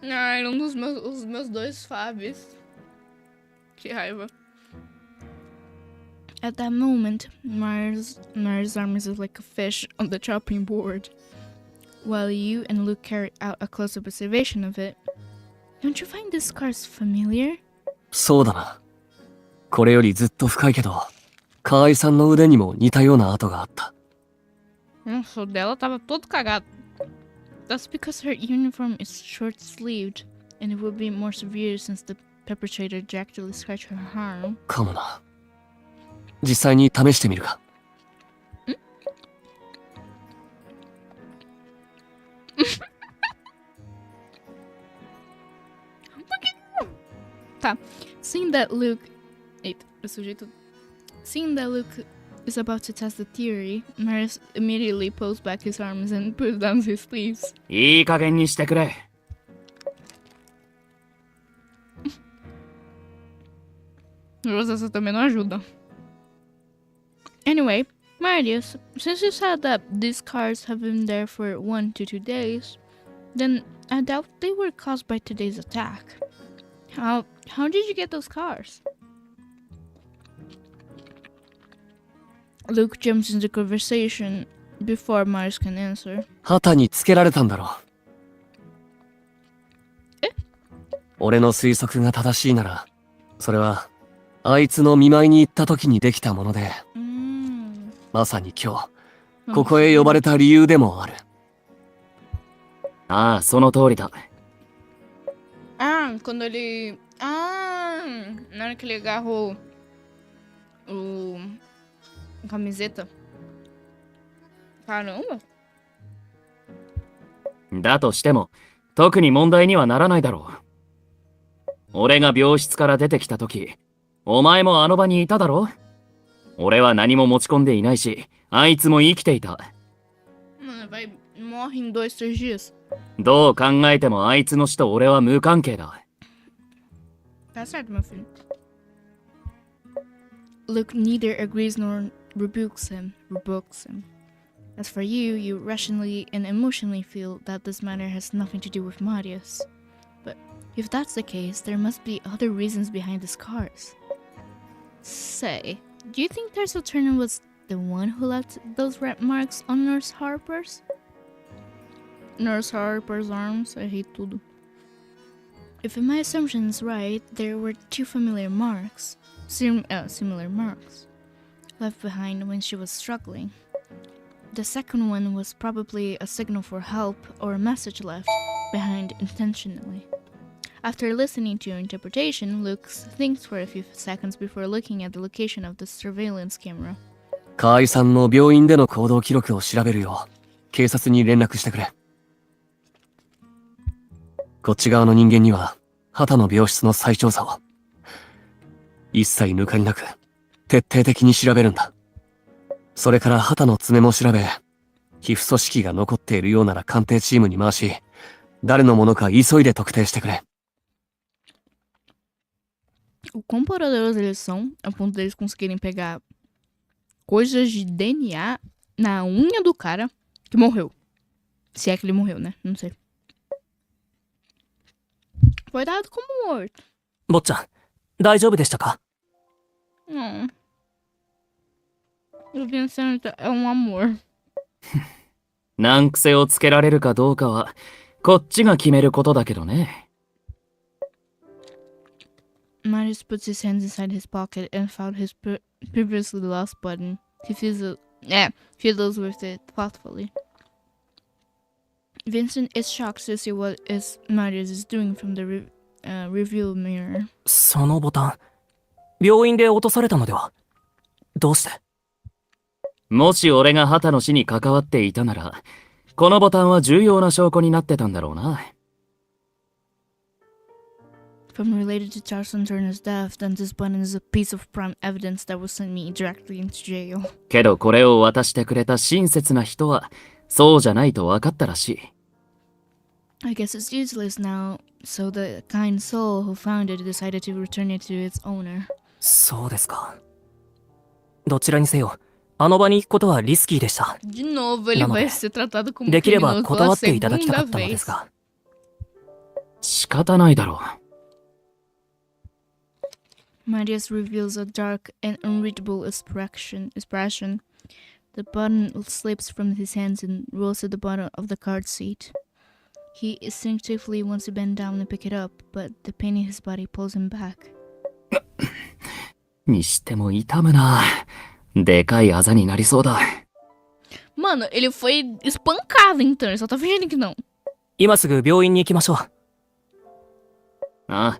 Ai, os meus dois Fábios. Que raiva. At that moment, Mars' arm is like a fish on the chopping board, while you and Luke carry out a close observation of it. Don't you find these scars familiar? そうだな。これよりずっと深いけど、河合さんの腕にも似たような跡があった。Nossa, o dela tava todo cagado. That's because her uniform is short-sleeved, and it would be more severe since the perpetrator actually scratched her arm. かもな。実際に試してみるか。Tá. Seeing that Luke is about to test the theory, Marius immediately pulls back his arms and pulls down his sleeves. いい加減にしてくれ。Nossa, essa também não ajuda. Anyway, Marius, since you said that these scars have been there for 1 to 2 days, then I doubt they were caused by today's attack. How did you get those scars? Luke jumps into the conversation before Marius can answer. 旗につけられたんだろう。え？俺の推測が正しいなら、それはあいつの見舞いに行った時にできたもので、まさに今日ここへ呼ばれた理由でもある。ああ、その通りだ。Ah, quando ele. Ah, na hora que ele agarrou a camiseta. Caramba. だとしても、特に問題にはならないだろう。俺が病室から出てきた時、お前もあの場にいただろ？俺は何も持ち込んでいないし、あいつも生きていた。Morre em 2, 3 dias. どう考えてもあいつの死と俺は無関係だ。Tá certo, meu filho. Luke neither agrees nor rebukes him. As for you, you rationally and emotionally feel that this matter has nothing to do with Marius. But if that's the case, there must be other reasons behind the scars. Say, do you think Tears of Themis was the one who left those red marks on Nurse Harper's arms? I hate tudo. If my assumption is right, there were 2 familiar marks, similar marks, left behind when she was struggling. The second one was probably a signal for help or a message left behind intentionally. After listening to your interpretation, Luke thinks for a few seconds before looking at the location of the surveillance camera. 河合さんの病院での行動記録を調べるよう警察に連絡してくれ。こっち側の人間には畑の病室の再調査を一切抜かりなく徹底的に調べるんだ。それから畑の爪も調べ、皮膚組織が残っているようなら鑑定チームに回し、誰のものか急いで特定してくれ。O quão poderosos eles são, a ponto deles conseguirem pegar coisas de DNA na unha do cara que morreu. Se é que ele morreu, né? Não sei. Foi dado como morto. 坊ちゃん、大丈夫でしたか？ Não. O Vincent é um amor. 難癖をつけられるかどうかは、こっちが決めることだけどね。Marius puts his hands inside his pocket and found his previously lost button. He fiddles with it thoughtfully. Vincent is shocked to see what Marius is doing from the review mirror. そのボタン、病院で落とされたのでは？どうして？もし俺が畑の死に関わっていたなら、このボタンは重要な証拠になってたんだろうな。If I'm related to Charles Turner's death, then this button is a piece of prime evidence that will send me directly into jail. けどこれを渡してくれた親切な人は、そうじゃないと分かったらしい。I guess it's useless now, so the kind soul who found it decided to return it to its owner. そうですか。どちらにせよ、あの場に行くことはリスキーでした。 De novo, ele vai ser tratado como できれば criminoso 断 pela っていただきたか segunda ったので vez. すが。仕方ないだろう。Marius reveals a dark and unreadable expression. The button slips from his hands and rolls to the bottom of the card seat. He instinctively wants to bend down and pick it up, but the pain in his body pulls him back. にしても痛むな。でかいあざになりそうだ。Mano, ele foi espancado então, ele só tá fingindo que não. 今すぐ病院に行きましょう。ああ、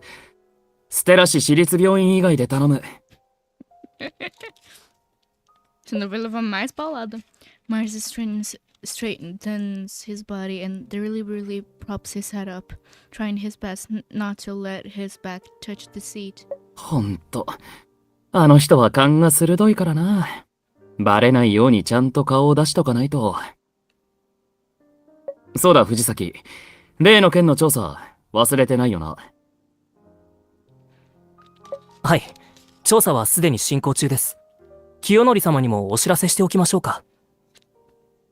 ステラ市私立病院以外で頼む。Senão vai levar mais paulada. Marius straightens his body and deliberately props his head up, trying his best not to let his back touch the seat. ほんと、あの人は勘が鋭いからな。バレないようにちゃんと顔を出しとかないと。そうだ、藤崎。例の件の調査、忘れてないよな。はい。調査はすでに進行中です。清則様にもお知らせしておきましょうか。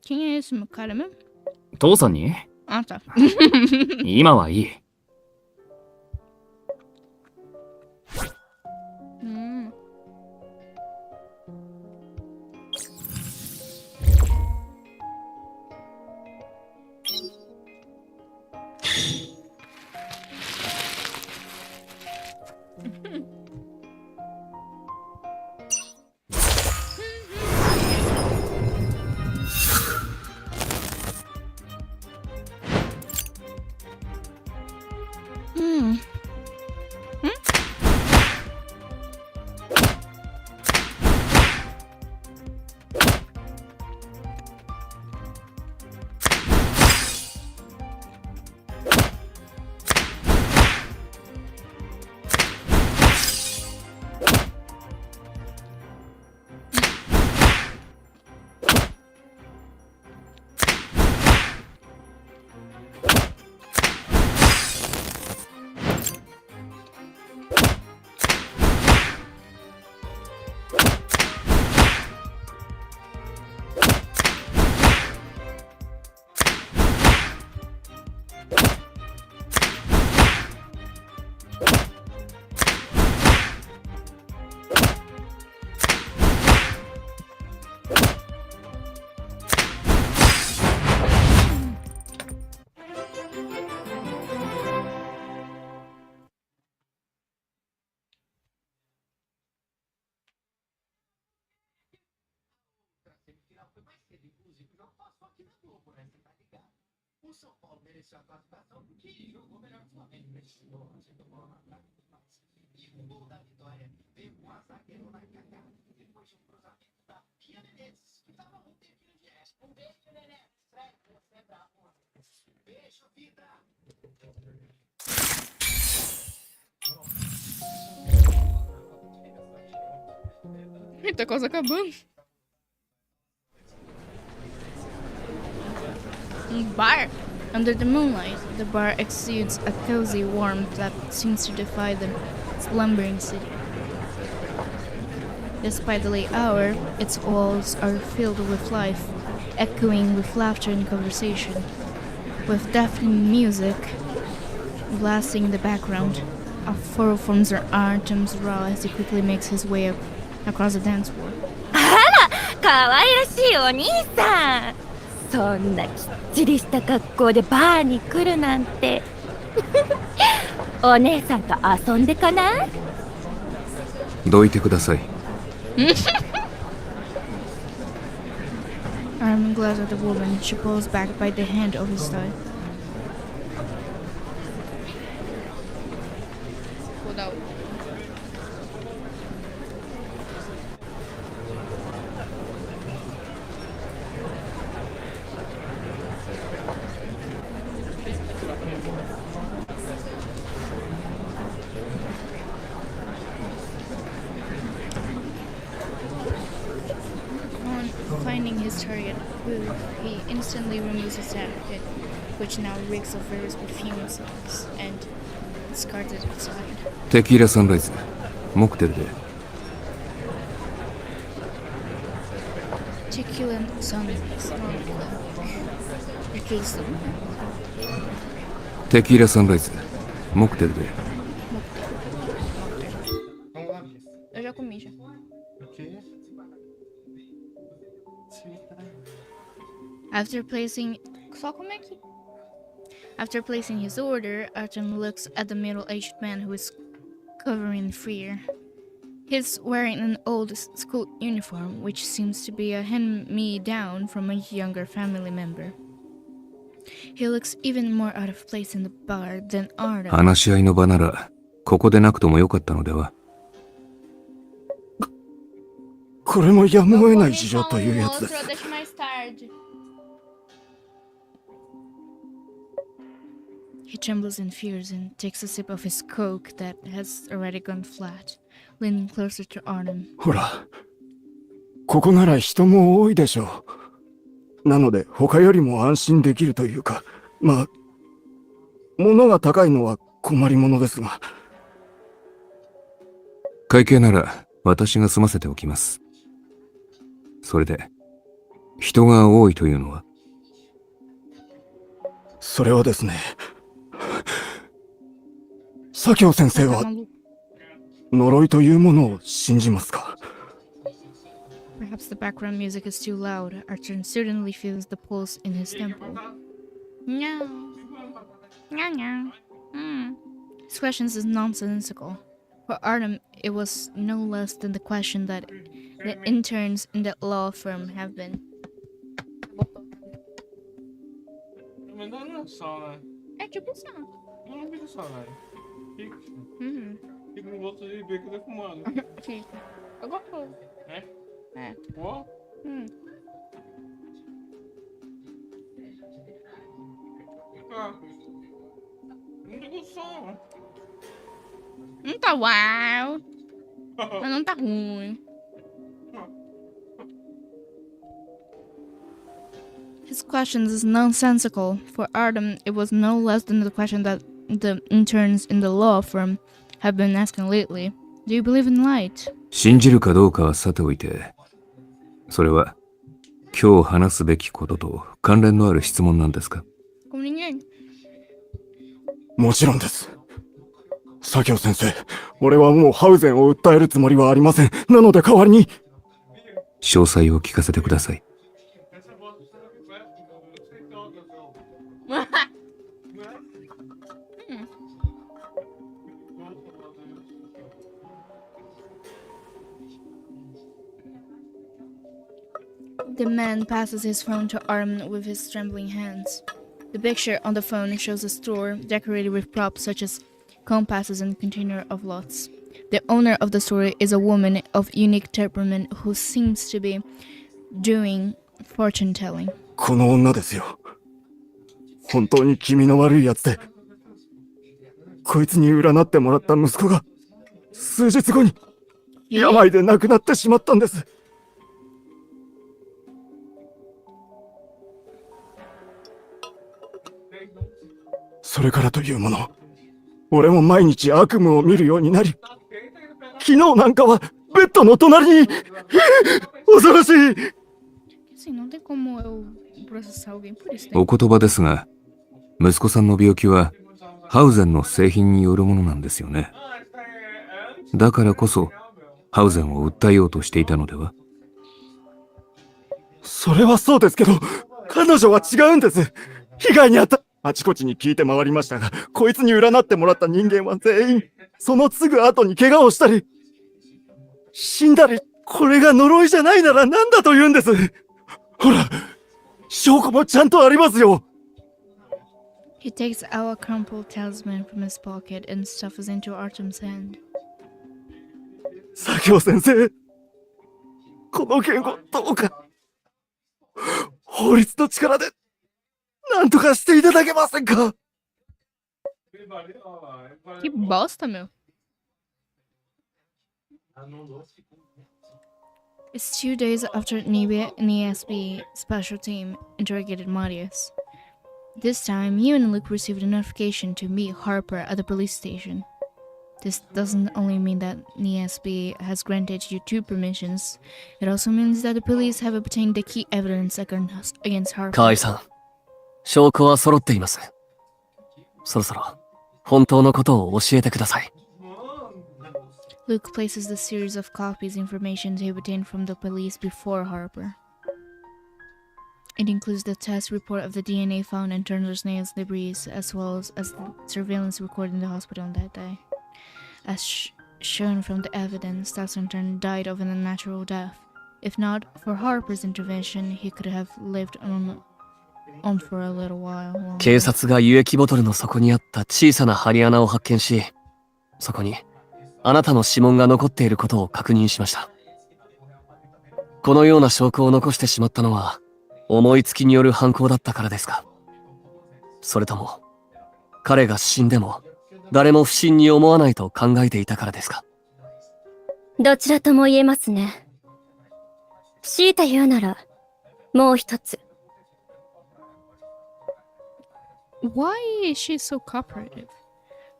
Quem é esse meu cara mesmo? 父さんに Ah, tá. 今はいい。Eita, quase acabando. Bar. Under the moonlight, the bar exudes a cozy warmth that seems to defy the slumbering city. Despite the late hour, its walls are filled with life, echoing with laughter and conversation, with deafening music blasting in the background. A furrow forms her arms raw as he quickly makes his way up across the dance floor. かわいらしいお兄さん。そんなきっちりした格好でバーに来るなんて。お姉さんと遊んでかな？どいてください。Armin glares at the woman. She pulls back by the hand of his thigh. Hold out. cleaning his target booth, he instantly removes his jacket, which now reeks of various perfumes, and discards it outside. テキーラサンライズモクテルで Tequila sunrise. Refills them. テキーラサンライズモクテルで Eu já comi já. Ok. After placing... Só comer aqui. After placing his order, Artem looks at the middle-aged man who is covering in fear. He's wearing an old school uniform, which seems to be a hand-me-down from a younger family member. He looks even more out of place in the bar than Artem. 話し合いの場ならここでなくともよかったのでは。これもやむを得ない事情というやつです。 He trembles in fears and takes a sip of his coke that has already gone flat, leaning closer to Artem. ほら、ここなら人も多いでしょう。なので他よりも安心できるというか、まあ、物が高いのは困りものですが。会計なら私が済ませておきます。それで、人が多いというのは？それはですね、左京先生は呪いというものを信じますか？ Perhaps the background music is too loud. Artem suddenly feels the pulse in his temple. No. No, no. His question is nonsensical. For Artem, it was no less than the question that the interns in that law firm have been. Mas não é só, né? É tipo só. Eu não fico só, velho. Fico. Uhum. Fico no gosto de beco defumado. Fica. Eu gosto. É? É. Ó. Fica. Não tem gosto. Não tá uau. Mas não tá ruim. His questions is nonsensical. For Artem, it was no less than the question that the interns in the law firm have been asking lately. Do you believe in light? 信じるかどうかはさておいて、それは今日話すべきことと関連のある質問なんですか？ Como ninguém. もちろんです。左京先生、俺はもうハウゼンを訴えるつもりはありません。なので代わりに詳細を聞かせてください。The man passes his phone to Artem with his trembling hands. The picture on the phone shows a store decorated with props such as compasses and container of lots. The owner of the store is a woman of unique temperament who seems to be doing fortune telling. この女ですよ。本当に気味の悪いやつで、こいつに占ってもらった息子が数日後に病で亡くなってしまったんです。それからというもの、俺も毎日悪夢を見るようになり、昨日なんかはベッドの隣に恐ろしい。Assim, não tem como eu processar alguém por isso, né? お言葉ですが、息子さんの病気はハウゼンの製品によるものなんですよね。だからこそハウゼンを訴えようとしていたのでは？それはそうですけど、彼女は違うんです。被害に遭った。あちこちに聞いて回りましたが、こいつに占ってもらった人間は全員、そのすぐ後に怪我をしたり、死んだり、これが呪いじゃないなら何だと言うんです。ほら、証拠もちゃんとありますよ。He takes out a crumpled talisman from his pocket and stuffs it into Artem's hand. 左京先生、この件をどうか、法律の力で、なんとかしていただけませんか？ Que bosta, meu. It's 2 days after NESB special team interrogated Marius. This time, you and Luke received a notification to meet Harper at the police station. This doesn't only mean that NESB has granted you 2 permissions, it also means that the police have obtained the key evidence against Harper. 河合さん、証拠は揃っています。そろそろ、本当のことを教えてください。Luke places the series of copies information he obtained from the police before Harper. It includes the test report of the DNA found in Turner's nails debris, as well as the surveillance recorded in the hospital on that day. As shown from the evidence, Tyson Turner died of a natural death. If not for Harper's intervention, he could have lived on for a little while longer. 警察が輸液ボトルの底にあった小さな針穴を発見し、そこにあなたの指紋が残っていることを確認しました。このような証拠を残してしまったのは、思いつきによる犯行だったからですか？それとも、彼が死んでも、誰も不審に思わないと考えていたからですか？どちらとも言えますね。強いて言うなら、もう一つ。Why is she so cooperative?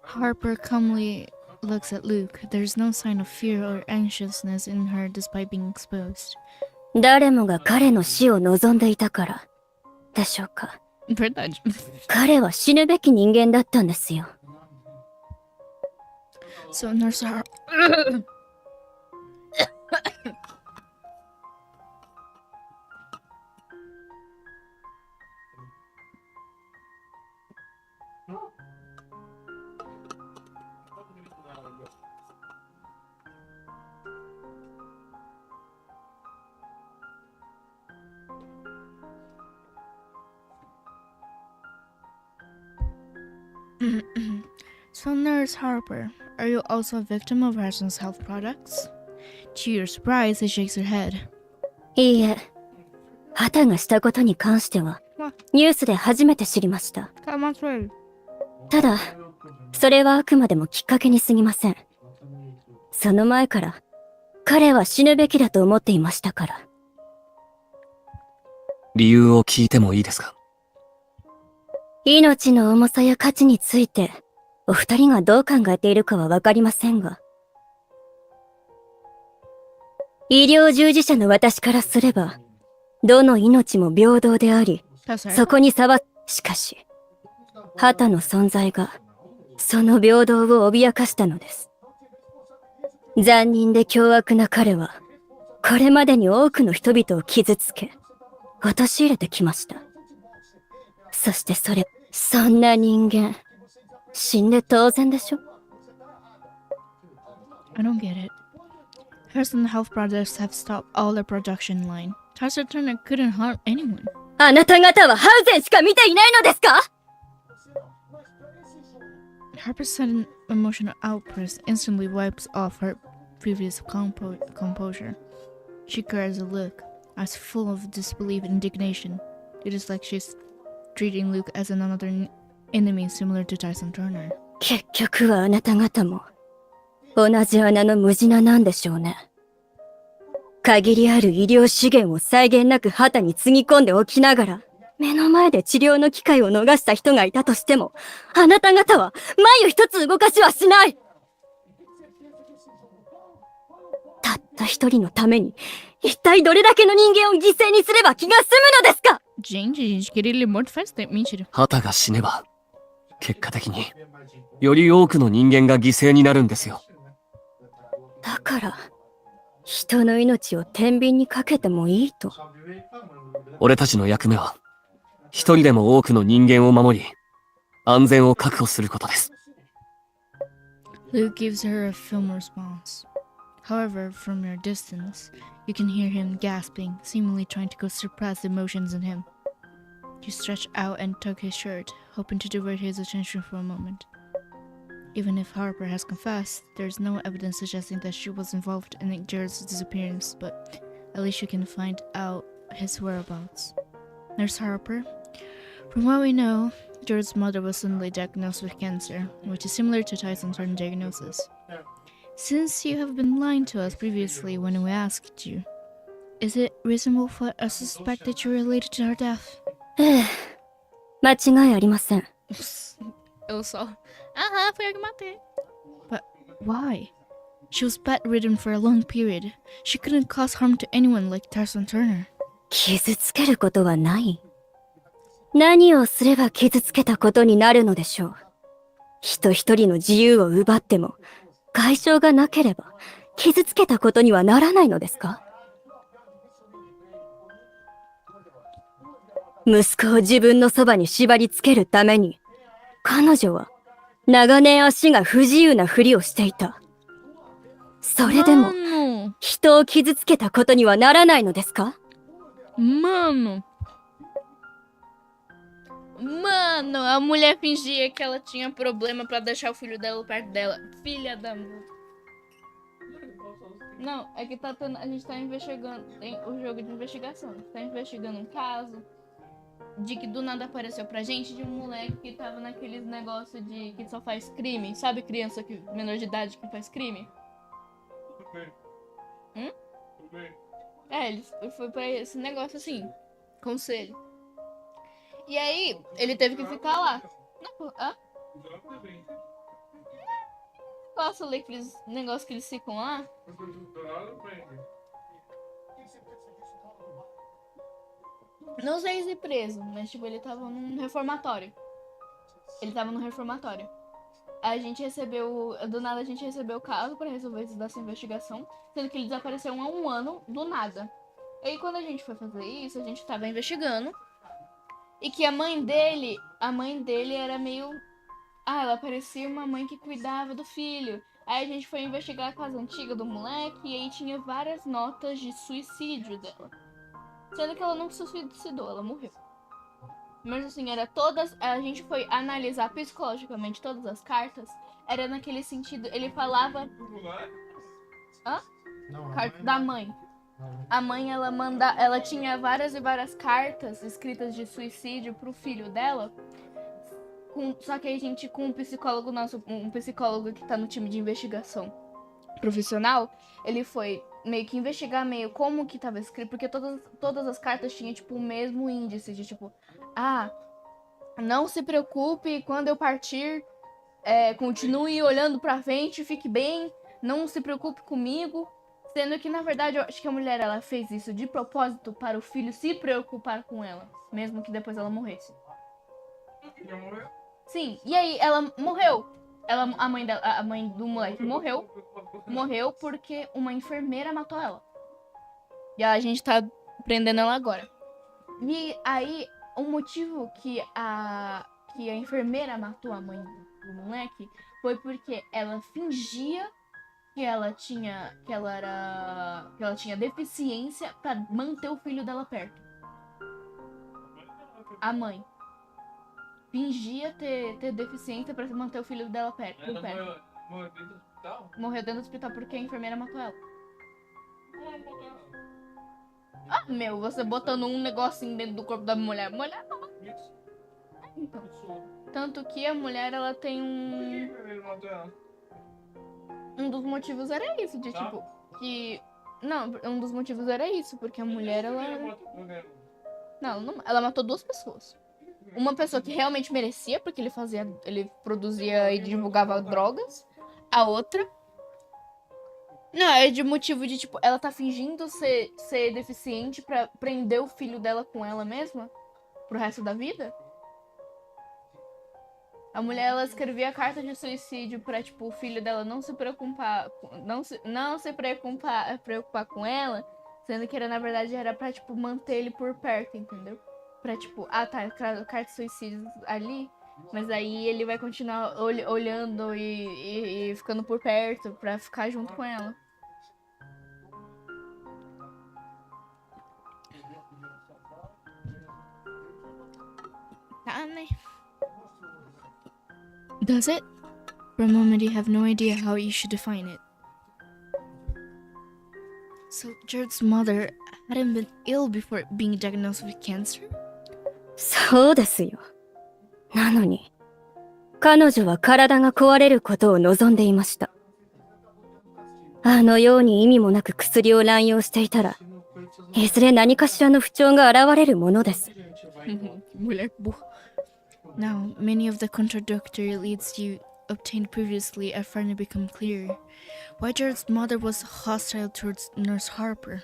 Harper calmly looks at Luke. There's no sign of fear or anxiousness in her despite being exposed. 誰もが彼の死を望んでいたから、でしょうか。彼は死ぬべき人間だったんですよ。So Nurse Harper... So Nurse Harper, are you also a victim of Harson's health products? To your surprise, he shakes her head. いいえ、畑がしたことに関しては、ニュースで初めて知りました。ただ、それはあくまでもきっかけに過ぎません。その前から、彼は死ぬべきだと思っていましたから。理由を聞いてもいいですか？命の重さや価値について、お二人がどう考えているかはわかりませんが。医療従事者の私からすれば、どの命も平等であり、そこに差は、しかし、畑の存在が、その平等を脅かしたのです。残忍で凶悪な彼は、これまでに多くの人々を傷つけ、陥れてきました。そしてそんな人間、死んで当然でしょ？ I don't get it. Harrison Health Products have stopped all their production line. Tyson Turner couldn't harm anyone. あなた方はハウゼンしか見ていないのですか？ Harper's sudden emotional outburst instantly wipes off her previous composure. She cries a look, eyes full of disbelief and indignation. It is like she's treating Luke as another enemy similar to Tyson Turner. 結局はあなた方も、同じ穴の無地ななんでしょうね。限りある医療資源を際限なく旗につぎ込んでおきながら、目の前で治療の機会を逃した人がいたとしても、あなた方は眉一つ動かしはしない。たった一人のために、一体どれだけの人間を犠牲にすれば気が済むのですか？旗が死ねば、結果的に、より多くの人間が犠牲になるんですよ。だから、人の命を天秤にかけてもいいと。俺たちの役目は、一人でも多くの人間を守り、安全を確保することです。Luke gives her a film response. However, from your distance, you can hear him gasping, seemingly trying to suppress the emotions in him. You stretch out and tug his shirt, hoping to divert his attention for a moment. Even if Harper has confessed, there's no evidence suggesting that she was involved in Jared's disappearance, but at least you can find out his whereabouts. Nurse Harper, from what we know, Jared's mother was suddenly diagnosed with cancer, which is similar to Tyson's current diagnosis. Since you have been lying to us previously when we asked you, Is it reasonable for us to suspect that you're related to her death? ええ、間違いありません。Eu só. Aham, foi eu que matei. But why? She was bedridden for a long period. She couldn't cause harm to anyone like Tarzan Turner. 傷つけることはない。何をすれば傷つけたことになるのでしょう。人一人の自由を奪っても、外傷がなければ、傷つけたことにはならないのですか？息子を自分のそばに縛り付けるために、彼女は長年足が不自由なふりをしていた。それでも、人を傷つけたことにはならないのですか？ Mano, a mulher fingia que ela tinha problema pra deixar o filho dela perto dela. Filha da mãe. Não, é que a gente tá investigando, tem o jogo de investigação. A gente tá investigando um caso de que do nada apareceu pra gente de um moleque que tava naqueles negócios de que só faz crime. Sabe criança que, menor de idade que faz crime? É, ele foi pra esse negócio assim, conselho. E aí, ele teve que ficar lá. Posso ler aqueles negócios que eles ficam lá? Não sei se preso, mas tipo, ele tava num reformatório. A gente recebeu, do nada a gente recebeu o caso pra resolver essa investigação, sendo que ele desapareceu há um ano, do nada. E aí quando a gente foi fazer isso, a gente tava investigando, e que a mãe dele era meio... ela parecia uma mãe que cuidava do filho. Aí a gente foi investigar a casa antiga do moleque, e aí tinha várias notas de suicídio dela. Sendo que ela não se suicidou, ela morreu. Mas assim, era todas... A gente foi analisar psicologicamente todas as cartas. Era naquele sentido, ele falava... Carta da mãe. A mãe, ela tinha várias e várias cartas escritas de suicídio pro filho dela. Só que a gente, com um psicólogo nosso, um psicólogo que tá no time de investigação profissional, ele foi meio que investigar meio como que tava escrito, porque todas as cartas tinham, tipo, o mesmo índice de, tipo, não se preocupe quando eu partir, continue olhando pra frente, fique bem, não se preocupe comigo. Sendo que, na verdade, eu acho que a mulher, ela fez isso de propósito para o filho se preocupar com ela, mesmo que depois ela morresse. Sim, e aí ela morreu. A mãe do moleque morreu porque uma enfermeira matou ela. E a gente tá prendendo ela agora. E aí, o motivo que a enfermeira matou a mãe do moleque foi porque ela fingia que ela tinha deficiência pra manter o filho dela perto. A mãe fingia ter deficiência pra manter o filho dela perto. Morreu dentro do hospital? Morreu dentro do hospital porque a enfermeira matou ela. Você botando um negocinho dentro do corpo da mulher. Mulher não. Então. Tanto que a mulher, ela tem um dos motivos era isso, de tipo, que... Não, um dos motivos era isso, porque a mulher, ela... Não, ela matou 2 pessoas. Uma pessoa que realmente merecia, porque ele produzia e divulgava drogas. A outra... Não, é de motivo de, tipo, ela tá fingindo ser deficiente pra prender o filho dela com ela mesma pro resto da vida. A mulher, ela escrevia carta de suicídio pra, tipo, o filho dela não se preocupar, preocupar com ela, sendo que na verdade era pra, tipo, manter ele por perto, entendeu? Pra, tipo, carta de suicídio ali, mas aí ele vai continuar olhando e ficando por perto pra ficar junto com ela. Tá, né? Does it? For a moment you have no idea how you should define it. So Jared's mother hadn't been ill before being diagnosed with cancer? そうですよ。なのに、彼女は体が壊れることを望んでいました。あのように意味もなく薬を乱用していたら、いずれ何かしらの不調が現れるものです。Mulher burra. Now, many of the contradictory leads you obtained previously are finally become clear. Why Jared's mother was hostile towards Nurse Harper.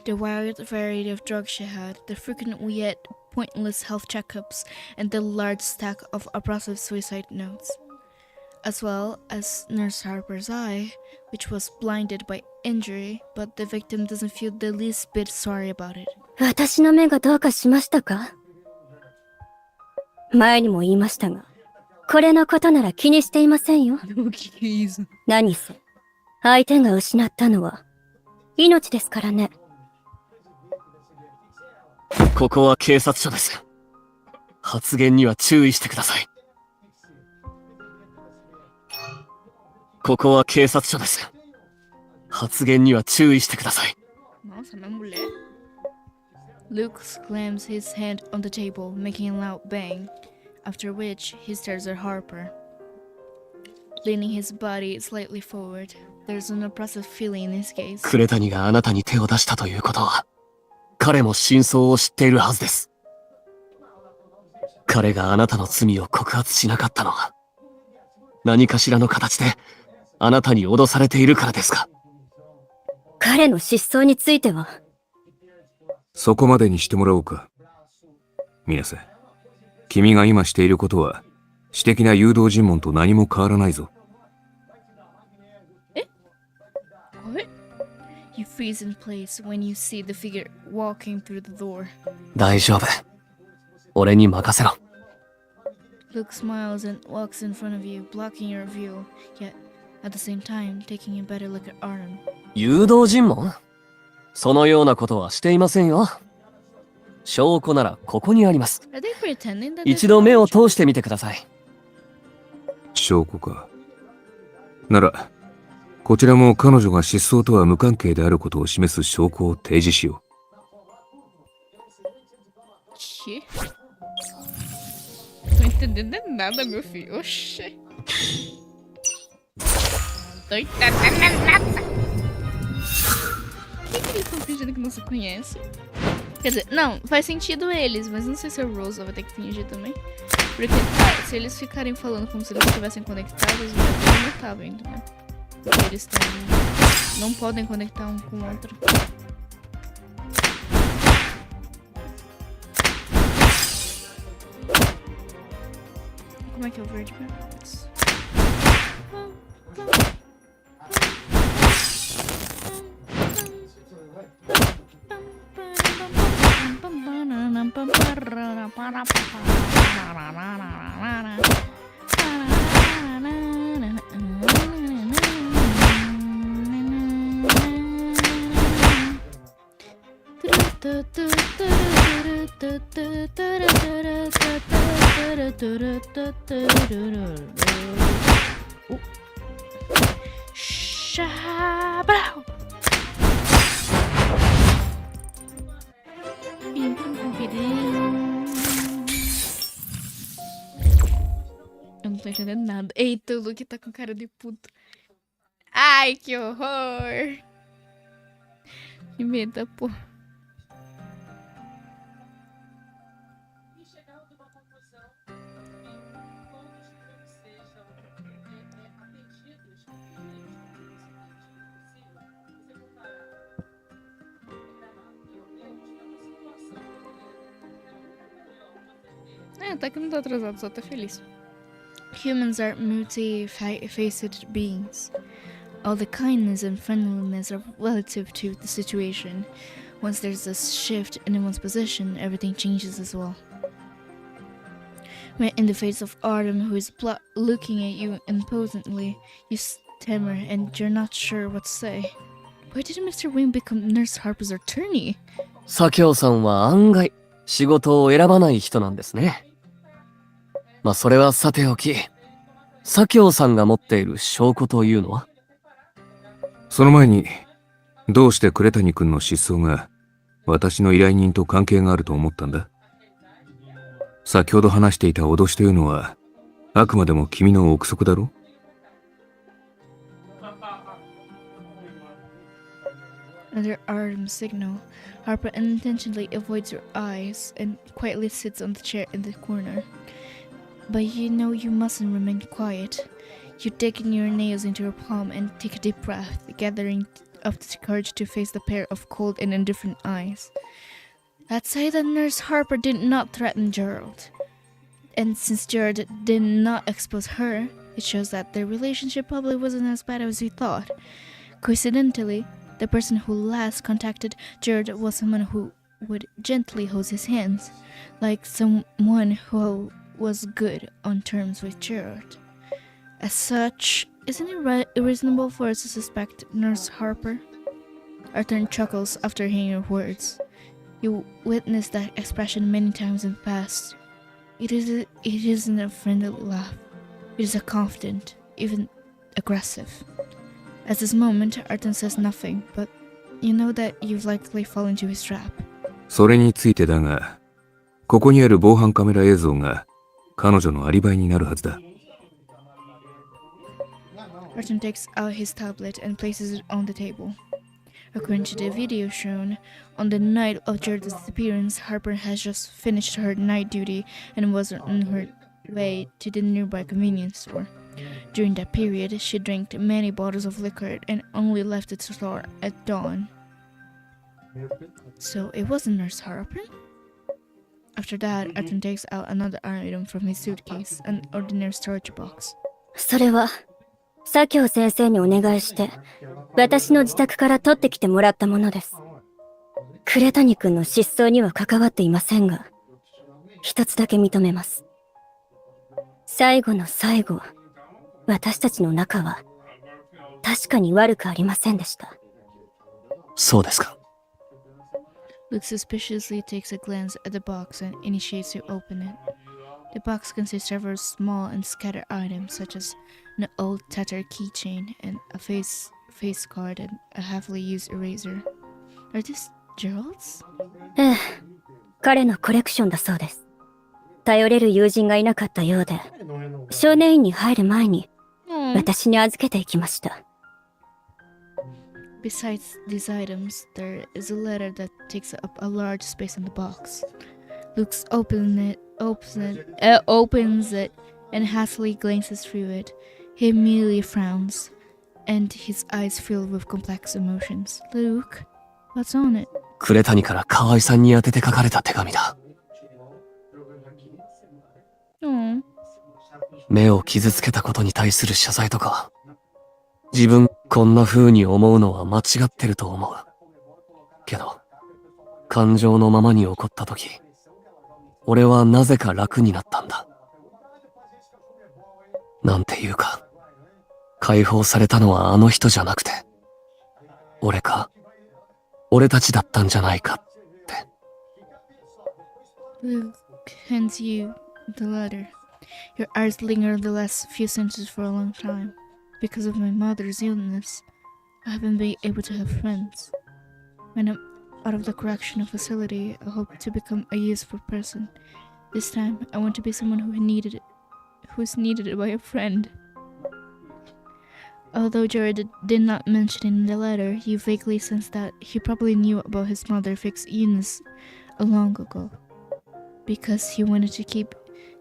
The wide variety of drugs she had, the frequent yet pointless health checkups, and the large stack of abrasive suicide notes. As well as Nurse Harper's eye, which was blinded by injury, but the victim doesn't feel the least bit sorry about it. 私の目がどうかしましたか？前にも言いましたが、これのことなら気にしていませんよ。何せ、相手が失ったのは命ですからね。ここは警察署です。発言には注意してください。ここは警察署です。発言には注意してください。Nossa, minha mulher. Luke slams his hand on the table, making a loud bang, after which he stares at Harper. Leaning his body slightly forward, there's an oppressive feeling in his gaze. 呉谷があなたに手を出したということは、彼も真相を知っているはずです。彼があなたの罪を告発しなかったのは、何かしらの形であなたに脅されているからですか？彼の失踪については、そこまでにしてもらおうか。水瀬、君が今していることは、私的な誘導尋問と何も変わらないぞ。What? You freeze in place when you see the figure walking through the door. 大丈夫。俺に任せろ。Luke smiles and walks in front of you, blocking your view, yet at the same time taking a better look at Artem. 誘導尋問？そのようなことはしていませんよ。証拠ならここにあります。Are they pretending that 一度目を通してみてください。証拠か。なら、こちらも彼女が失踪とは無関係であることを示す証拠を提示しよう。Que? Tô entendendo nada, meu filho. Oxê. Tô entendendo nada. Por que eles estão fingindo que não se conhecem? Quer dizer, não, faz sentido eles, mas não sei se a Rosa vai ter que fingir também. Porque se eles ficarem falando como se eles estivessem conectados, eu não tá vendo, né? Porque eles estão... não podem conectar um com o outro. Como é que é o verde? Shabrow! Eu não tô entendendo nada. Eita, o Luke tá com cara de puto. Ai, que horror! Que medo, pô. Até que não tá atrasado, só tá feliz. Humans are multi-faceted beings. All the kindness and friendliness are relative to the situation. Once there's a shift in one's position, everything changes as well. When in the face of Artem, who is looking at you imposingly, you stammer and you're not sure what to say. Why did Mr. Wayne become Nurse Harper's attorney? 左京さんは案外仕事を選ばない人なんですね。まあそれはさておき、左京さんが持っている証拠というのは？その前に、どうして呉谷君の失踪が私の依頼人と関係があると思ったんだ？先ほど話していた脅しというのは、あくまでも君の憶測だろ？ Under Artem's signal, Harper unintentionally avoids her eyes and quietly sits on the chair in the corner. But you know you mustn't remain quiet. You dig in your nails into her palm and take a deep breath, gathering up the courage to face the pair of cold and indifferent eyes. That side that Nurse Harper did not threaten Gerald. And since Gerald did not expose her, it shows that their relationship probably wasn't as bad as we thought. Coincidentally, the person who last contacted Gerald was someone who would gently hold his hands, like someone who was good on terms with Gerald. As such, isn't it reasonable for us to suspect Nurse Harper? Arthur chuckles after hearing her words. You witnessed that expression many times in the past. It isn't a friendly laugh. It is a confident, even aggressive. At this moment, Arthur says nothing, but you know that you've likely fallen into his trap. それについてだが、ここにある防犯カメラ映像が彼女のアリバイになるはずだ。Arthur takes out his tablet and places it on the table. According to the video shown, on the night of Gerald's disappearance, Harper has just finished her night duty and was on her way to the nearby convenience store. During that period, she drank many bottles of liquor and only left the store at dawn. So it wasn't Nurse Harper? After that, Arthur takes out another item from his suitcase, an ordinary storage box. それは左京先生にお願いして私の自宅から取ってきてもらったものです。呉谷君の失踪には関わっていませんが、一つだけ認めます。最後の最後、私たちの仲は確かに悪くありませんでした。そうですか。Luke suspiciously takes a glance at the box and initiates to open it. The box contains several small and scattered items such as an old tattered keychain and a face card and a heavily used eraser. Are these Gerald's? ええ、彼のコレクションだそうです。頼れる友人がいなかったようで、少年院に入る前に私に預けていきました。Besides these items, there is a letter that takes up a large space in the box. Luke opens it, and hastily glances through it. He immediately frowns, and his eyes fill with complex emotions. Luke, what's on it? 呉谷から河合さんに宛てて書かれた手紙だ。目を傷つけたことに対する謝罪とか、自分こんな風に思うのは間違ってると思う。けど、感情のままに起こった時、俺はなぜか楽になったんだ。なんていうか、解放されたのはあの人じゃなくて、俺たちだったんじゃないかって。Luke hands you the letter. Your eyes linger the last few sentences for a long time. Because of my mother's illness, I haven't been able to have friends. When I'm out of the correctional facility, I hope to become a useful person. This time, I want to be someone who's needed by a friend. Although Jared did not mention it in the letter, you vaguely sense that he probably knew about his mother's fixed illness long ago. Because he wanted to keep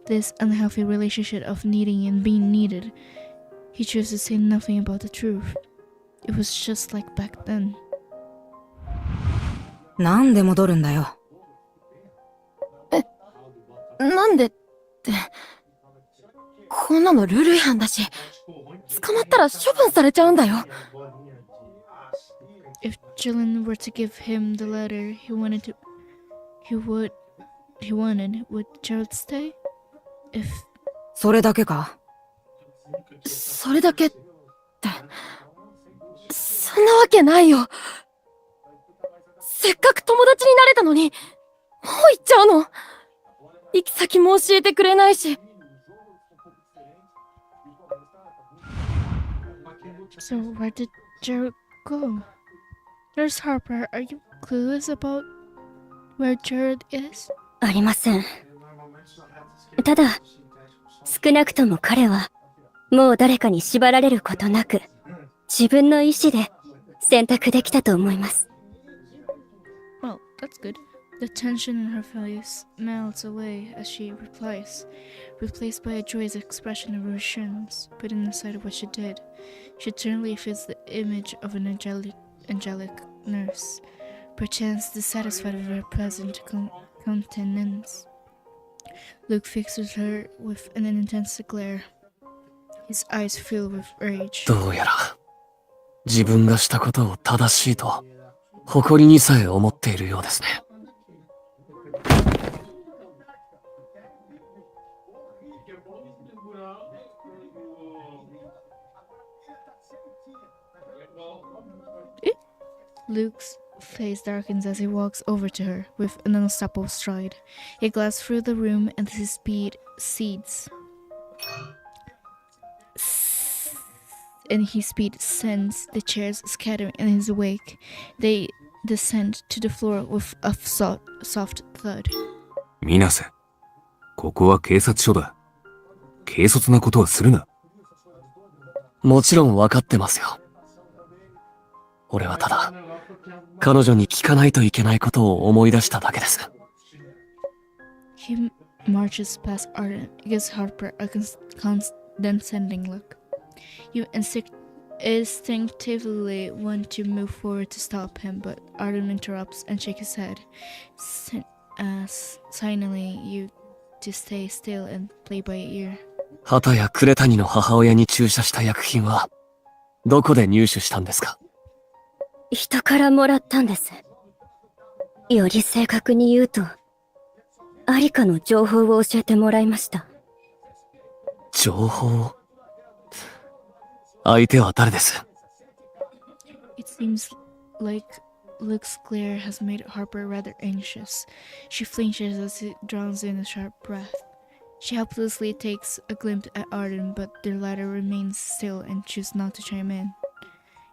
this unhealthy relationship of needing and being needed, he chose to say nothing about the truth. It was just like back then. なんで戻るんだよ。なんでって、こんなのルール違反だし、捕まったら処分されちゃうんだよ。If Jillian were to give him the letter would Gerald stay? If それだけか。それだけって、そんなわけないよ。せっかく友達になれたのに、もう行っちゃうの。行き先も教えてくれないし。So where did Gerald go? Nurse Harper, are you clueless about where Gerald is? ありません。ただ、少なくとも彼は、もう誰かに縛られることなく、自分の意志で選択できたと思います。That's good. The tension in her face melts away as she replies, replaced by a joyous expression of reassurance. But inside of what she did, she eternally feels the image of an angelic nurse, perchance dissatisfied with her present countenance. Luke fixes her with an intense glare, his eyes filled with rage. どうやら、自分がしたことを正しいと、誇りにさえ思っているようですね。Luke's face darkens as he walks over to her with an unstoppable stride. He glides through the room and his speed sends the chairs scattering in his wake. They descend to the floor with a soft thud. 水瀬、ここは警察署だ。軽率なことはするな。もちろん分かってますよ。俺はただ、彼女に聞かないといけないことを思い出しただけです。He marches past Arden, gives Harper a condescending look. You instinctively want to move forward to stop him, but Arden interrupts and shakes his head, signaling you to stay still and play by ear. 畑や呉谷の母親に注射した薬品は、どこで入手したんですか？人からもらったんです。より正確に言うと、アリカの情報を教えてもらいました。情報？相手は誰です？ It seems like Luke's glare has made Harper rather anxious. She flinches as he draws in a sharp breath. She helplessly takes a glimpse at Arden, but the latter remains still and chooses not to chime in.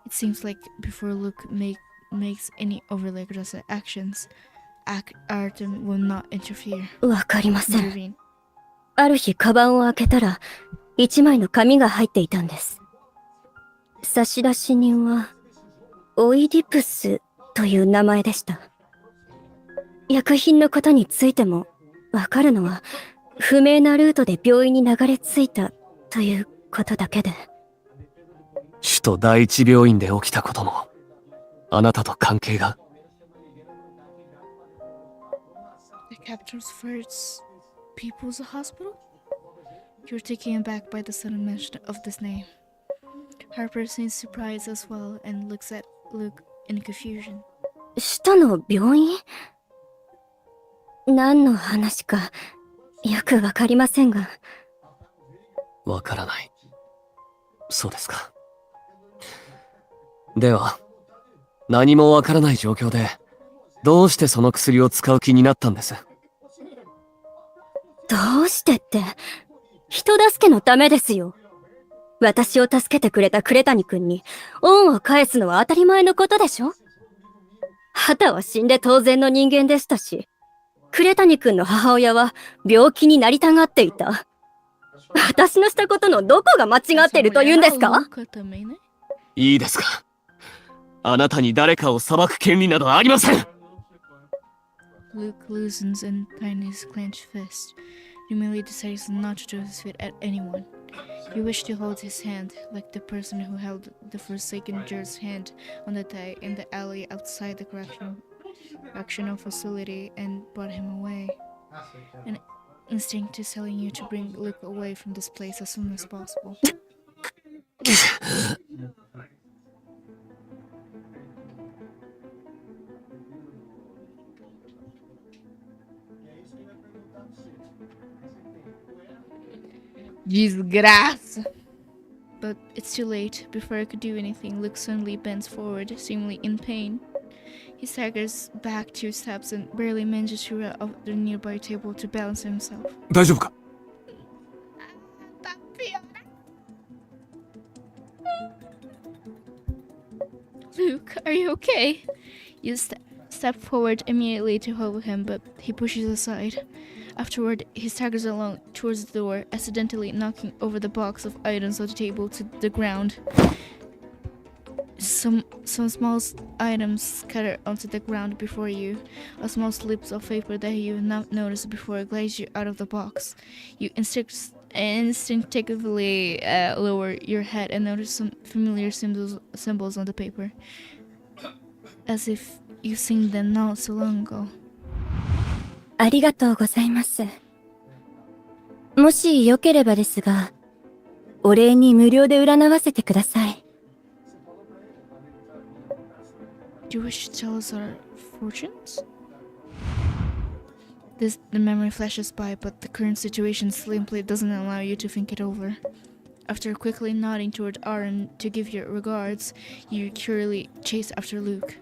It seems like before Luke makes any overly aggressive actions, Arden will not interfere. わかりません。ある日、カバンを開けたら、一枚の紙が入っていたんです。差出人は、オイディプスという名前でした。薬品のことについても、わかるのは、不明なルートで病院に流れ着いたということだけで。首都第一病院で起きたことも、あなたと関係が。The captain's first People's Hospital? You're taken aback by the sudden mention of this name. Harper seems surprised as well and looks at Luke in confusion. 首都の病院？何の話か、よくわかりませんが。わからない。そうですか。では、何もわからない状況で、どうしてその薬を使う気になったんです？どうしてって、人助けのためですよ。私を助けてくれた呉谷君に恩を返すのは当たり前のことでしょ？畑は死んで当然の人間でしたし、呉谷君の母親は病気になりたがっていた。私のしたことのどこが間違っていると言うんですか？いいですか。あなたに誰かを裁く権利などありません。Luke loosens and tightens his clenched fist. He immediately decides not to throw his feet at anyone. You wish to hold his hand, like the person who held the forsaken Jur's hand on the day in the alley outside the correctional facility and brought him away. An instinct is telling you to bring Luke away from this place as soon as possible. Desgraça! But it's too late. Before I could do anything, Luke suddenly bends forward, seemingly in pain. He staggers back 2 steps and barely manages to run off the nearby table to balance himself. 大丈夫か？ Luke, are you okay? You step forward immediately to hold him, but he pushes aside. Afterward, he staggers along towards the door, accidentally knocking over the box of items on the table to the ground. Some small items scatter onto the ground before you. A small slips of paper that you not noticed before glides you out of the box. You instinctively lower your head and notice some familiar symbols on the paper, as if you've seen them not so long ago. ありがとうございます。もしよければですが、お礼に無料で占わせてください。Do you wish to tell us our fortunes? The memory flashes by, but the current situation simply doesn't allow you to think it over. After quickly nodding toward Aaron to give your regards, you curiously chase after Luke.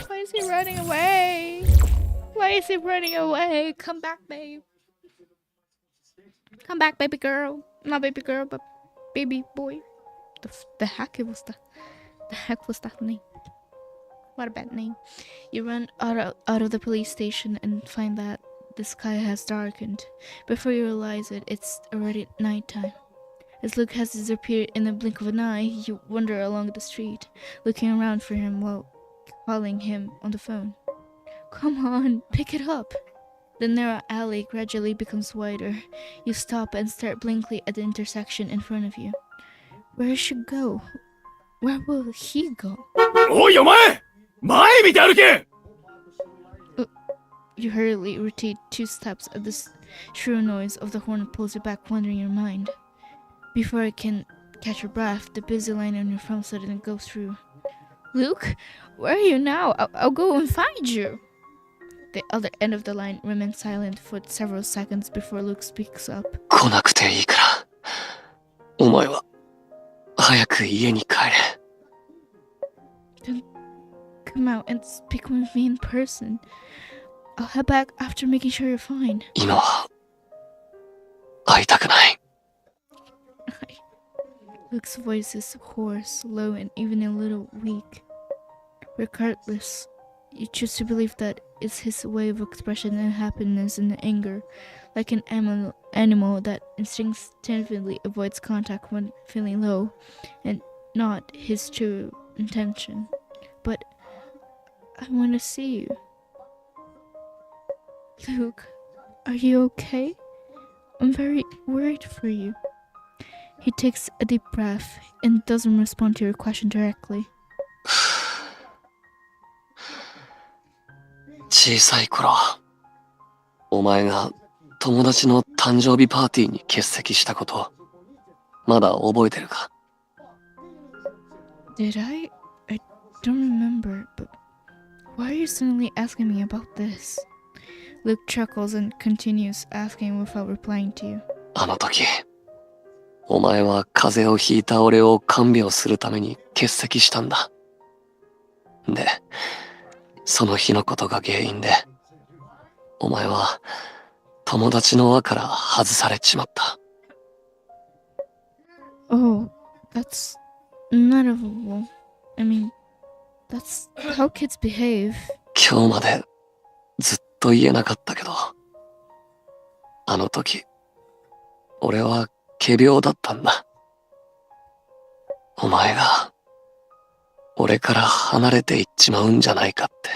Why is he running away? Why is he running away? Come back, babe. Come back, baby girl. Not baby girl, but baby boy. The heck was that? The heck was that name? What a bad name. You run out of the police station and find that the sky has darkened. Before you realize it, it's already nighttime. As Luke has disappeared in the blink of an eye, you wander along the street, looking around for him while calling him on the phone. Come on, pick it up. The narrow alley gradually becomes wider. You stop and stare blankly at the intersection in front of you. Where should go? Where will he go? おいお前前見て歩け You hurriedly retreat 2 steps at the shrill noise of the horn pulls you back, wandering your mind. Before you can catch your breath, the busy line on your phone suddenly goes through. Luke, where are you now? I'll go and find you. The other end of the line remains silent for several seconds before Luke speaks up. 来なくていいから。お前は、早く家に帰れ。Then come out and speak with me in person. I'll head back after making sure you're fine. 今は、会いたくない。Luke's voice is hoarse, low, and even a little weak. Regardless, you choose to believe that it's his way of expressing unhappiness and anger, like an animal that instinctively avoids contact when feeling low, and not his true intention. But I want to see you. Luke, are you okay? I'm very worried for you. He takes a deep breath and doesn't respond to your question directly. 小さい頃、お前が友達の誕生日パーティーに欠席したこと、まだ覚えてるか？ Did I? I don't remember, but why are you suddenly asking me about this? Luke chuckles and continues asking without replying to you. あの時、お前は風邪をひいた俺を看病するために欠席したんだ。で、その日のことが原因で、お前は友達の輪から外されちまった。Oh, that's not a rule. I mean, that's how kids behave. 今日までずっと言えなかったけど、あの時、俺は仮病だったんだ。お前が俺から離れていっちまうんじゃないかって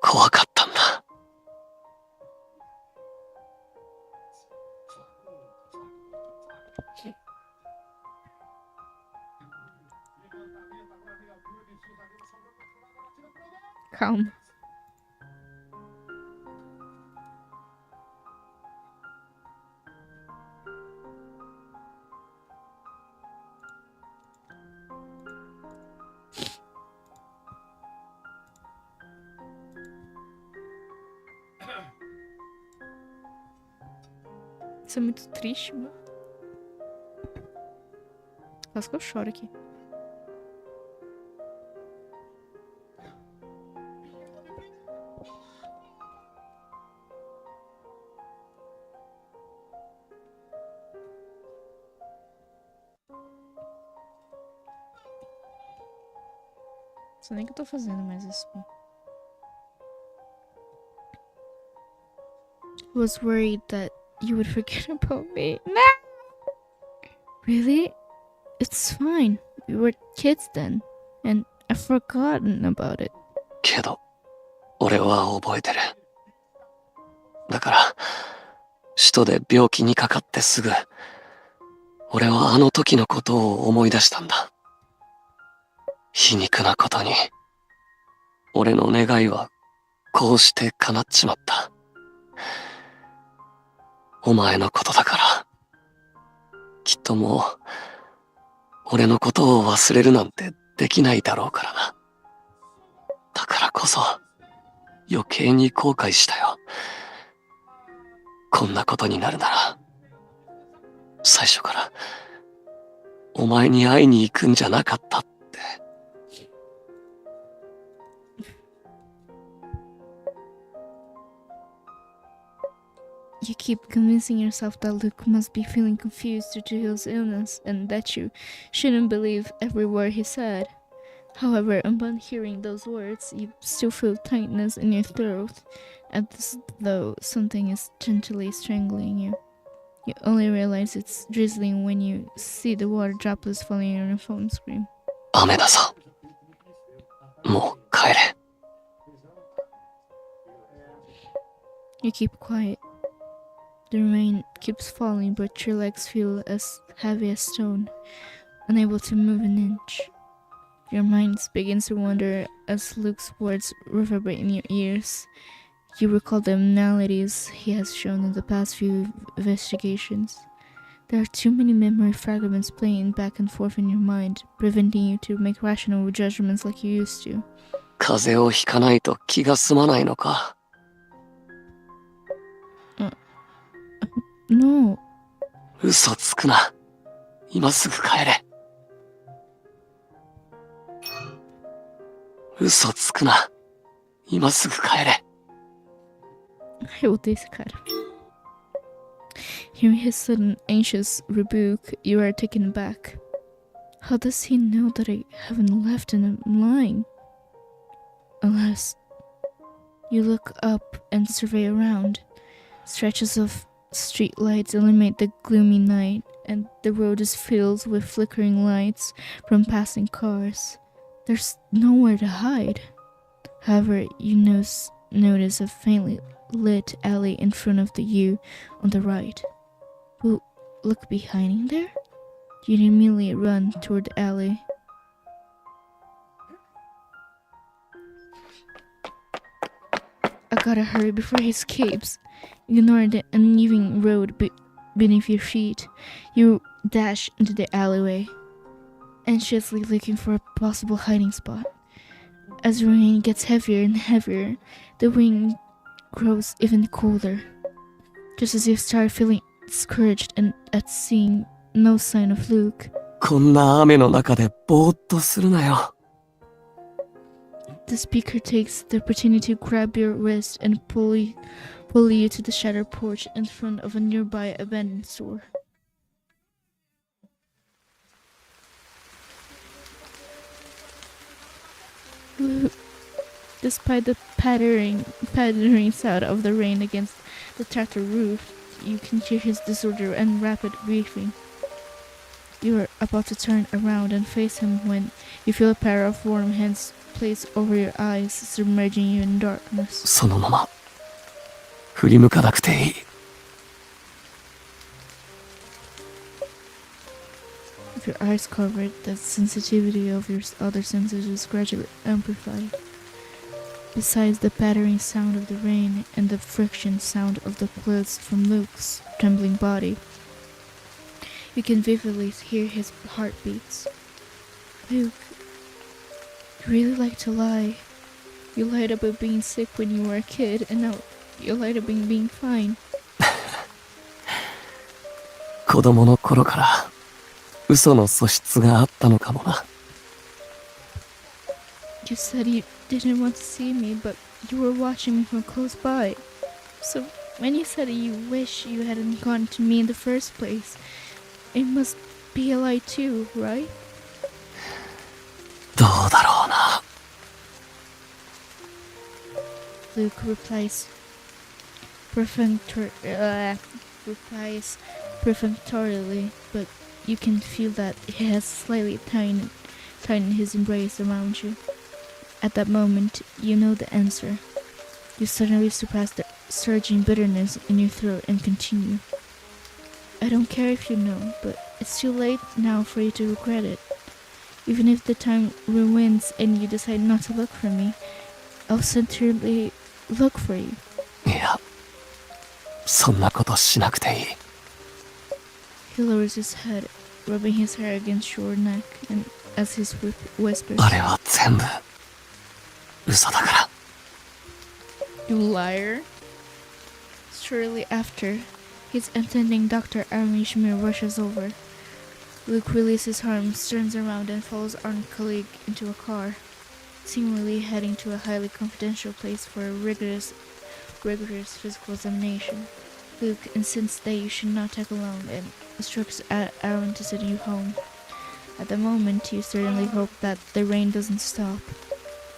怖かったんだ。Calm. Isso é muito triste, mano. Quase que eu choro aqui. Não sei nem o que eu tô fazendo mais isso. I was worried that you would forget about me. No! Really? It's fine. We were kids then, and I've forgotten about it. けど、俺は覚えてる。だから、首都で病気にかかってすぐ、俺はあの時のことを思い出したんだ。皮肉なことに、俺の願いはこうして叶っちまった。お前のことだから、きっともう、俺のことを忘れるなんてできないだろうからな。だからこそ、余計に後悔したよ。こんなことになるなら、最初から、お前に会いに行くんじゃなかったって。You keep convincing yourself that Luke must be feeling confused due to his illness and that you shouldn't believe every word he said. However, upon hearing those words, you still feel tightness in your throat, as though something is gently strangling you. You only realize it's drizzling when you see the water droplets falling on your phone screen. 雨だぞ。もう帰れ。You keep quiet. The rain keeps falling, but your legs feel as heavy as stone, unable to move an inch. Your mind begins to wander as Luke's words reverberate in your ears. You recall the maladies he has shown in the past few investigations. There are too many memory fragments playing back and forth in your mind, preventing you to make rational judgments like you used to. 風邪をひかないと気が済まないのか。No. 嘘つくな。今すぐ帰れ。嘘つくな。今すぐ帰れ。Eu odeio esse cara. Hearing his sudden anxious rebuke, you are taken aback. How does he know that I haven't left and I'm lying? Unless you look up and survey around. Stretches of street lights illuminate the gloomy night, and the road is filled with flickering lights from passing cars. There's nowhere to hide. However, you notice a faintly lit alley in front of you on the right. Will look behind you there? You immediately run toward the alley. I gotta hurry before he escapes. Ignore the uneven road beneath your feet. You dash into the alleyway, anxiously looking for a possible hiding spot. As the rain gets heavier and heavier, the wind grows even colder. Just as you start feeling discouraged and at seeing no sign of Luke. こんな雨の中でぼーっとするなよ。The speaker takes the opportunity to grab your wrist and pull you to the shattered porch in front of a nearby abandoned store. Luke, despite the pattering sound of the rain against the tattered roof, you can hear his disorder and rapid breathing. You are about to turn around and face him when you feel a pair of warm hands placed over your eyes, submerging you in darkness. そのまま振り向かなくていい。With your eyes covered, the sensitivity of your other senses is gradually amplified. Besides the pattering sound of the rain and the friction sound of the clothes from Luke's trembling body, you can vividly hear his heartbeats. Luke, you really like to lie. You lied about being sick when you were a kid, and now you lied about being fine. 子供の頃から嘘の素質があったのかもな。You said you didn't want to see me, but you were watching me from close by. So when you said you wish you hadn't gone to me in the first place, it must be a lie too, right? どうだろうな。Luke replies perfunctorily, but you can feel that he has slightly tightened his embrace around you. At that moment, you know the answer. You suddenly suppress the surging bitterness in your throat and continue. I don't care if you know, but it's too late now for you to regret it. Even if the time rewinds and you decide not to look for me, I'll certainly look for you. いや、そんなことしなくていい。He lowers his head, rubbing his hair against your neck, and as he whispers, あれは全部嘘だから。You liar. Shortly after, his attending Dr. Aramishmir rushes over. Luke releases his arms, turns around, and follows our colleague into a car, seemingly heading to a highly confidential place for a rigorous physical examination. Luke insists that you should not take alone and instructs Aaron to send you home. At the moment, you certainly hope that the rain doesn't stop.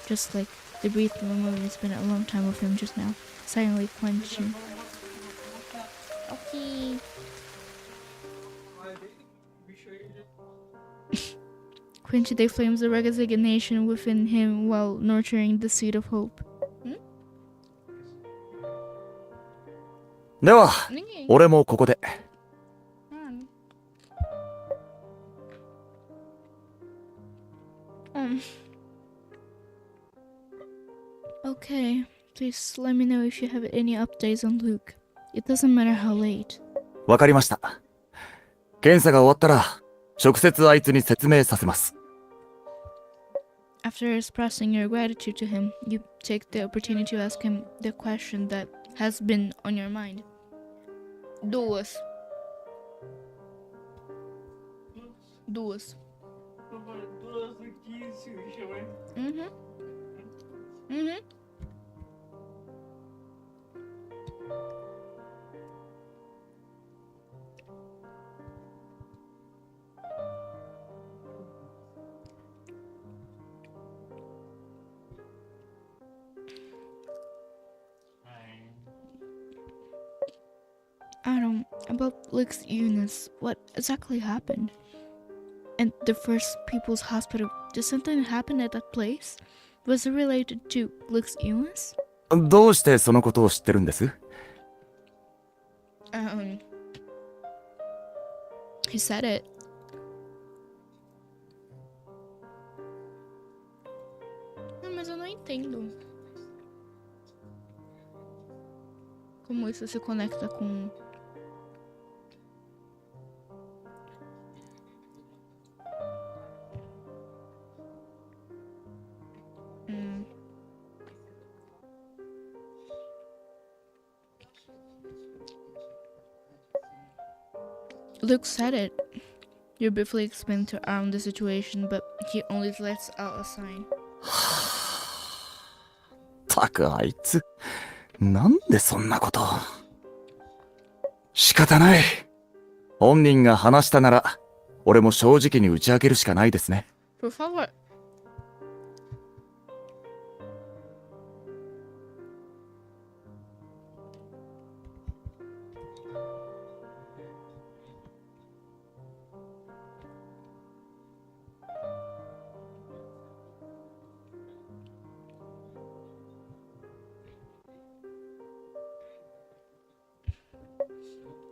Just like the breath of a movie spent a long time with him just now, silently quenching. Okay. Quenching the flames of resignation within him while nurturing the seed of hope. では、俺もここで。Okay, please let me know if you have any updates on Luke. It doesn't matter how late. わかりました。検査が終わったら、直接あいつに説明させます。After expressing your gratitude to him, you take the opportunity to ask him the question that has been on your mind. Duas. Adam, about Luke's illness, what exactly happened? And the first people's hospital, did something happen at that place? Was it related to Luke's illness? どうしてそのことを知ってるんです？ He said it. Mas eu não entendo como isso se conecta com... Luke said it. You briefly explained to Aaron the situation, but he only lets out a sign. たくあいつ、なんでそんなこと。仕方ない。本人が話したなら、俺も正直に打ち明けるしかないですね。Por favor.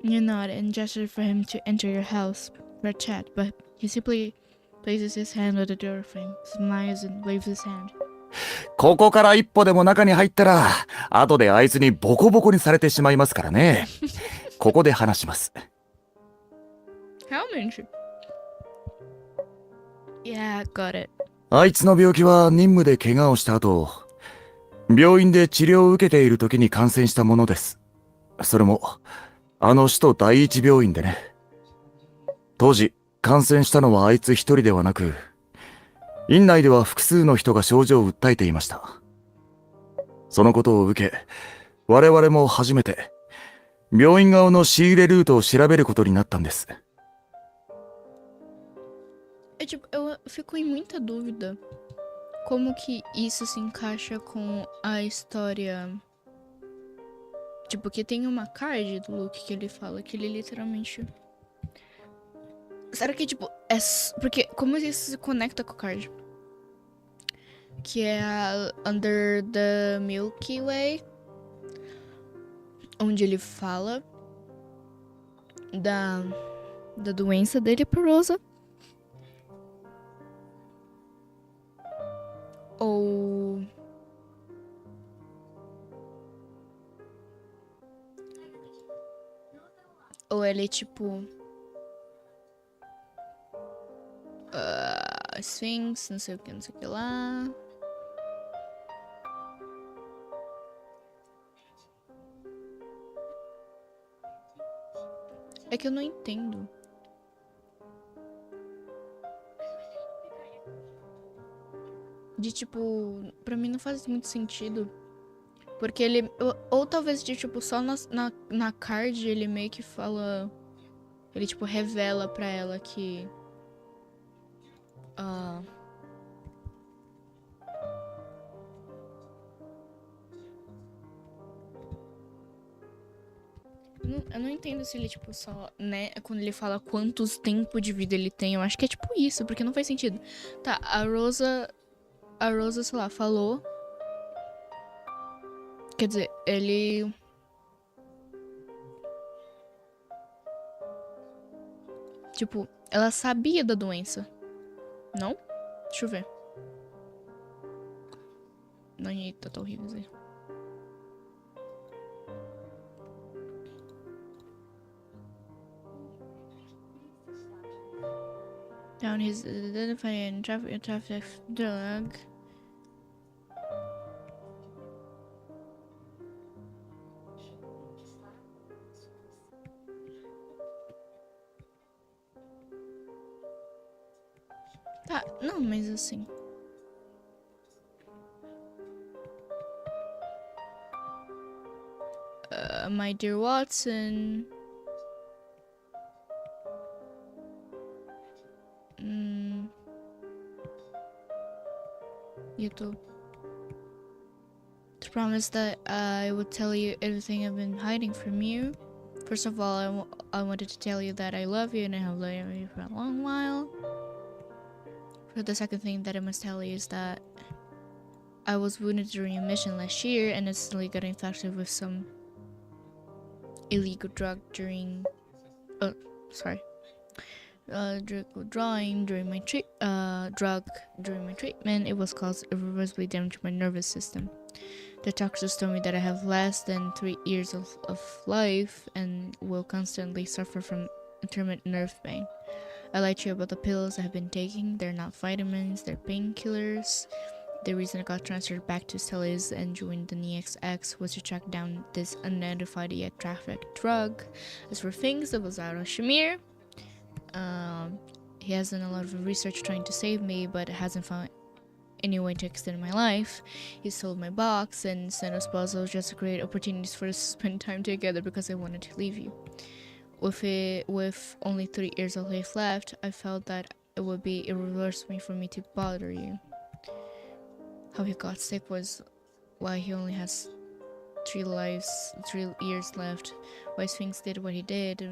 You nod and gesture for him to enter your house for a chat, but he simply places his hand on the door frame, smiles and waves his hand. ここから一歩でも中に入ったら、後であいつにボコボコにされてしまいますからね。ここで話します。How many? Yeah, got it. あいつの病気は任務で怪我をした後、病院で治療を受けている時に感染したものです。それも、あの首都第一病院でね。当時、感染したのはあいつ一人ではなく、院内では複数の人が症状を訴えていました。そのことを受け、我々も初めて、病院側の仕入れルートを調べることになったんです。Eu fico em muita dúvida como que isso se encaixa com a história. Tipo, que tem uma card do Luke que ele fala que ele literalmente Será que, tipo, porque como isso se conecta com o card? Que é a Under the Milky Way, onde ele fala da doença dele pro Rosa. Ou... Ou ele, tipo... Sphinx, não sei o que lá. É que eu não entendo. De tipo, pra mim não faz muito sentido. Porque ele. Ou talvez de tipo, só na card ele meio que fala. Ele tipo revela pra ela que. Eu não entendo se ele, tipo, só, né? Quando ele fala quantos tempos de vida ele tem, eu acho que é tipo isso, porque não faz sentido. Tá, a Rosa, sei lá, falou. Quer dizer, ele. Tipo, ela sabia da doença. Não? Deixa eu ver. Não, eita, tá horrível isso aí. Down his identifying traffic drug. Tá, não, mas assim. My dear Watson. YouTube. To promise that I would tell you everything I've been hiding from you. First of all, I wanted to tell you that I love you and I have loved you for a long while. For the second thing that I must tell you is that I was wounded during a mission last year and instantly got infected with some illegal drug during drawing during my drug during my treatment. It was caused irreversibly damage my nervous system. The doctors told me that I have less than 3 years of life and will constantly suffer from intermittent nerve pain. I lied to you about the pills I have been taking. They're not vitamins, they're painkillers. The reason I got transferred back to Stelis and joined the NEXX was to track down this unidentified yet trafficked drug. As for things, it was out of Shamir. He has done a lot of research trying to save me, but hasn't found any way to extend my life. He sold my box and sent us puzzles just to create opportunities for us to spend time together because I wanted to leave you. With only 3 years of life left, I felt that it would be irreversible for me to bother you. How he got sick was why he only has 3 years left. Why Sphinx did what he did.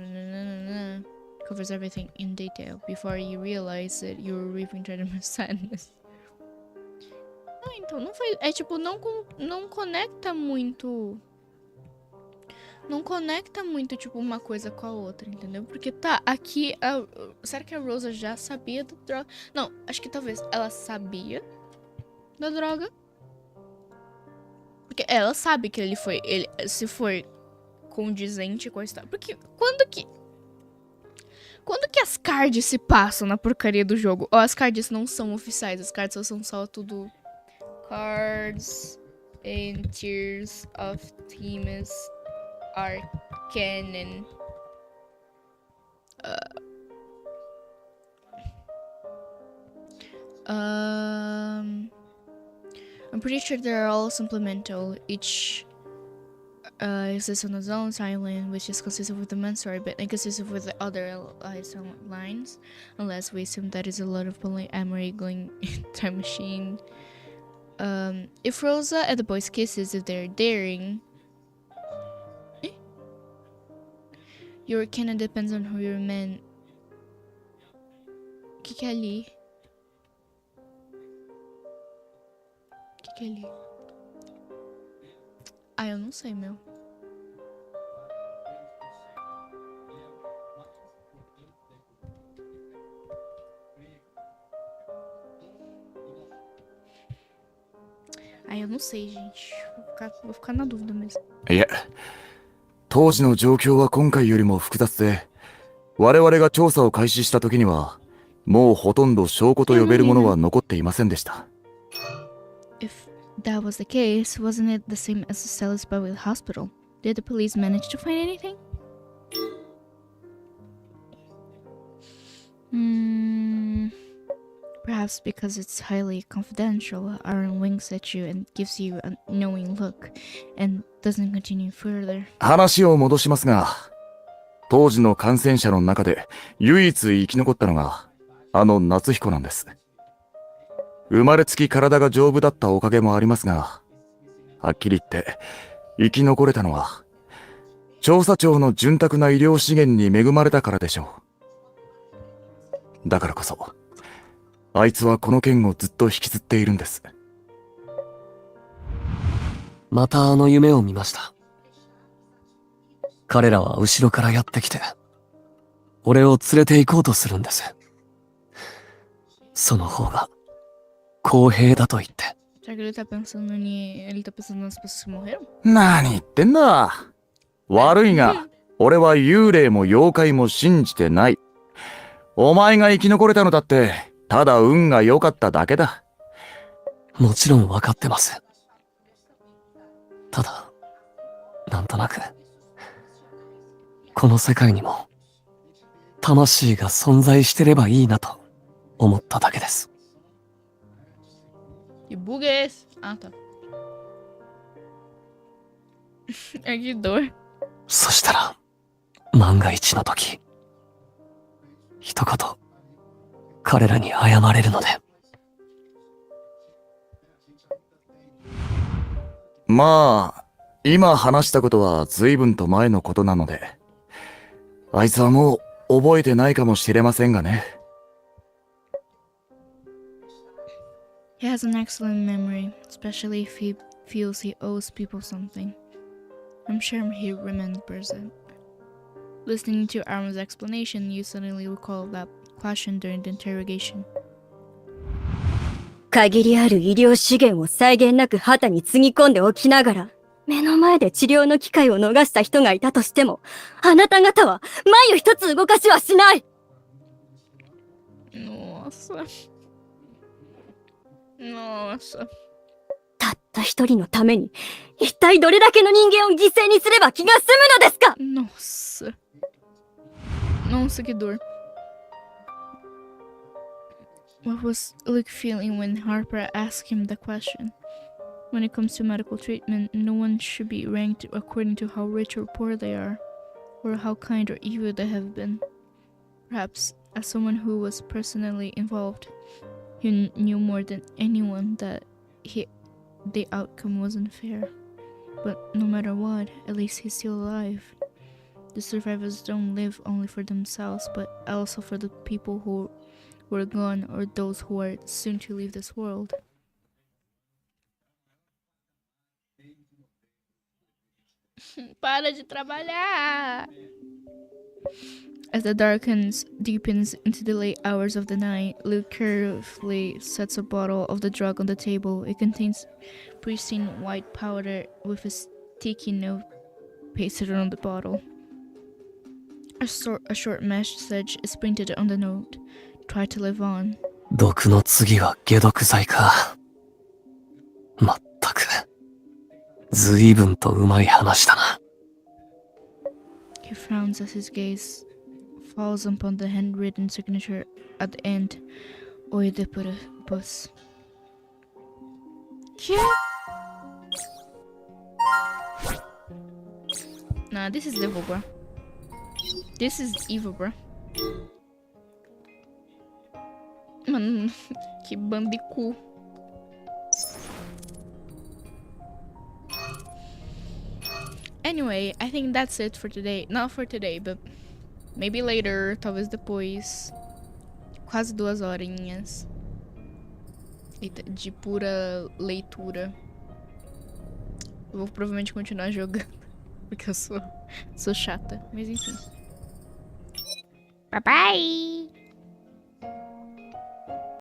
Covers everything in detail. Before you realize that you were reaping tremendous sadness. Ah, então não foi. É tipo, não conecta muito. Não conecta muito, tipo, uma coisa com a outra, entendeu? Porque tá, aqui. Será que a Rosa já sabia da droga? Não, acho que talvez ela sabia da droga. Porque ela sabe que se foi condizente com a história. Porque quando que as cards se passam na porcaria do jogo? Ou as cards não são oficiais, as cards são só tudo cards and Tears of Themis are canon. I'm pretty sure they're all supplemental. Each exists on its own island, which is consistent with the main story, but inconsistent with the other lines. Unless we assume that is a lot of polyamory going in time machine. If Rosa and the boys kisses, if they're daring, your canon depends on who you're meant. que é ali? O que é ali? Ah, eu não sei, meu. Ah, eu não sei, gente. Vou ficar na dúvida mesmo. いえ、当時の状況は今回よりも複雑で、我々が調査を開始した時には、もうほとんど証拠と呼べるものは残っていませんでした。If that was the case, wasn't it the same as the Celis Belleville Hospital? Did the police manage to find anything? Perhaps because it's highly confidential, Aaron winks at you and gives you a knowing look, and doesn't continue further. 話を戻しますが、当時の感染者の中で唯一生き残ったのが、あの夏彦なんです。生まれつき体が丈夫だったおかげもありますが、はっきり言って生き残れたのは、調査庁の潤沢な医療資源に恵まれたからでしょう。だからこそ、あいつはこの件をずっと引きずっているんです。またあの夢を見ました。彼らは後ろからやってきて、俺を連れて行こうとするんです。その方が公平だと言って。Será que ele tá pensando ele tá pensando nas pessoas que morreram? 何言ってんだ。悪いが、俺は幽霊も妖怪も信じてない。お前が生き残れたのだって、ただ運が良かっただけだ。もちろん分かってます。ただ、なんとなく、この世界にも、魂が存在してればいいなと思っただけです。Que bug é esse? Ah, tá. Que dor. そしたら、万が一の時、一言、彼らに謝れるので。まあ、今話したことは随分と前のことなので、あいつはもう覚えてないかもしれませんがね。He has an excellent memory, especially if he feels he owes people something. I'm sure he remembers it. Listening to Aaron's explanation, you suddenly recall that question during the interrogation. 限りある医療資源を際限なく旗につぎ込んでおきながら、目の前で治療の機会を逃した人がいたとしても、あなた方は眉一つ動かしはしない。 Nossa. Nossa. たった一人のために、一体どれだけの人間を犠牲にすれば気が済むのですか？ Nossa. Nossa, que dor. What was Luke feeling when Harper asked him the question? When it comes to medical treatment, no one should be ranked according to how rich or poor they are, or how kind or evil they have been. Perhaps, as someone who was personally involved, he knew more than anyone that the outcome wasn't fair. But no matter what, at least he's still alive. The survivors don't live only for themselves, but also for the people who were gone or those who are soon to leave this world. Para de trabalhar! As the darkness deepens into the late hours of the night, Luke carefully sets a bottle of the drug on the table. It contains pristine white powder with a sticky note pasted on the bottle. A short message is printed on the note. Try to live on. 毒の次は解毒剤か。まったく。随分とうまい話だな。He frowns as his gaze falls upon the handwritten signature at the end. Oedipus. Nah, this is evil, bro. This is evil, bro. Mano, que bando de cu. Anyway, I think that's it for today. Not for today, but maybe later, talvez depois. quase 2 horinhas. Eita, de pura leitura. Eu vou provavelmente continuar jogando. Porque eu sou chata. Mas enfim. Bye bye!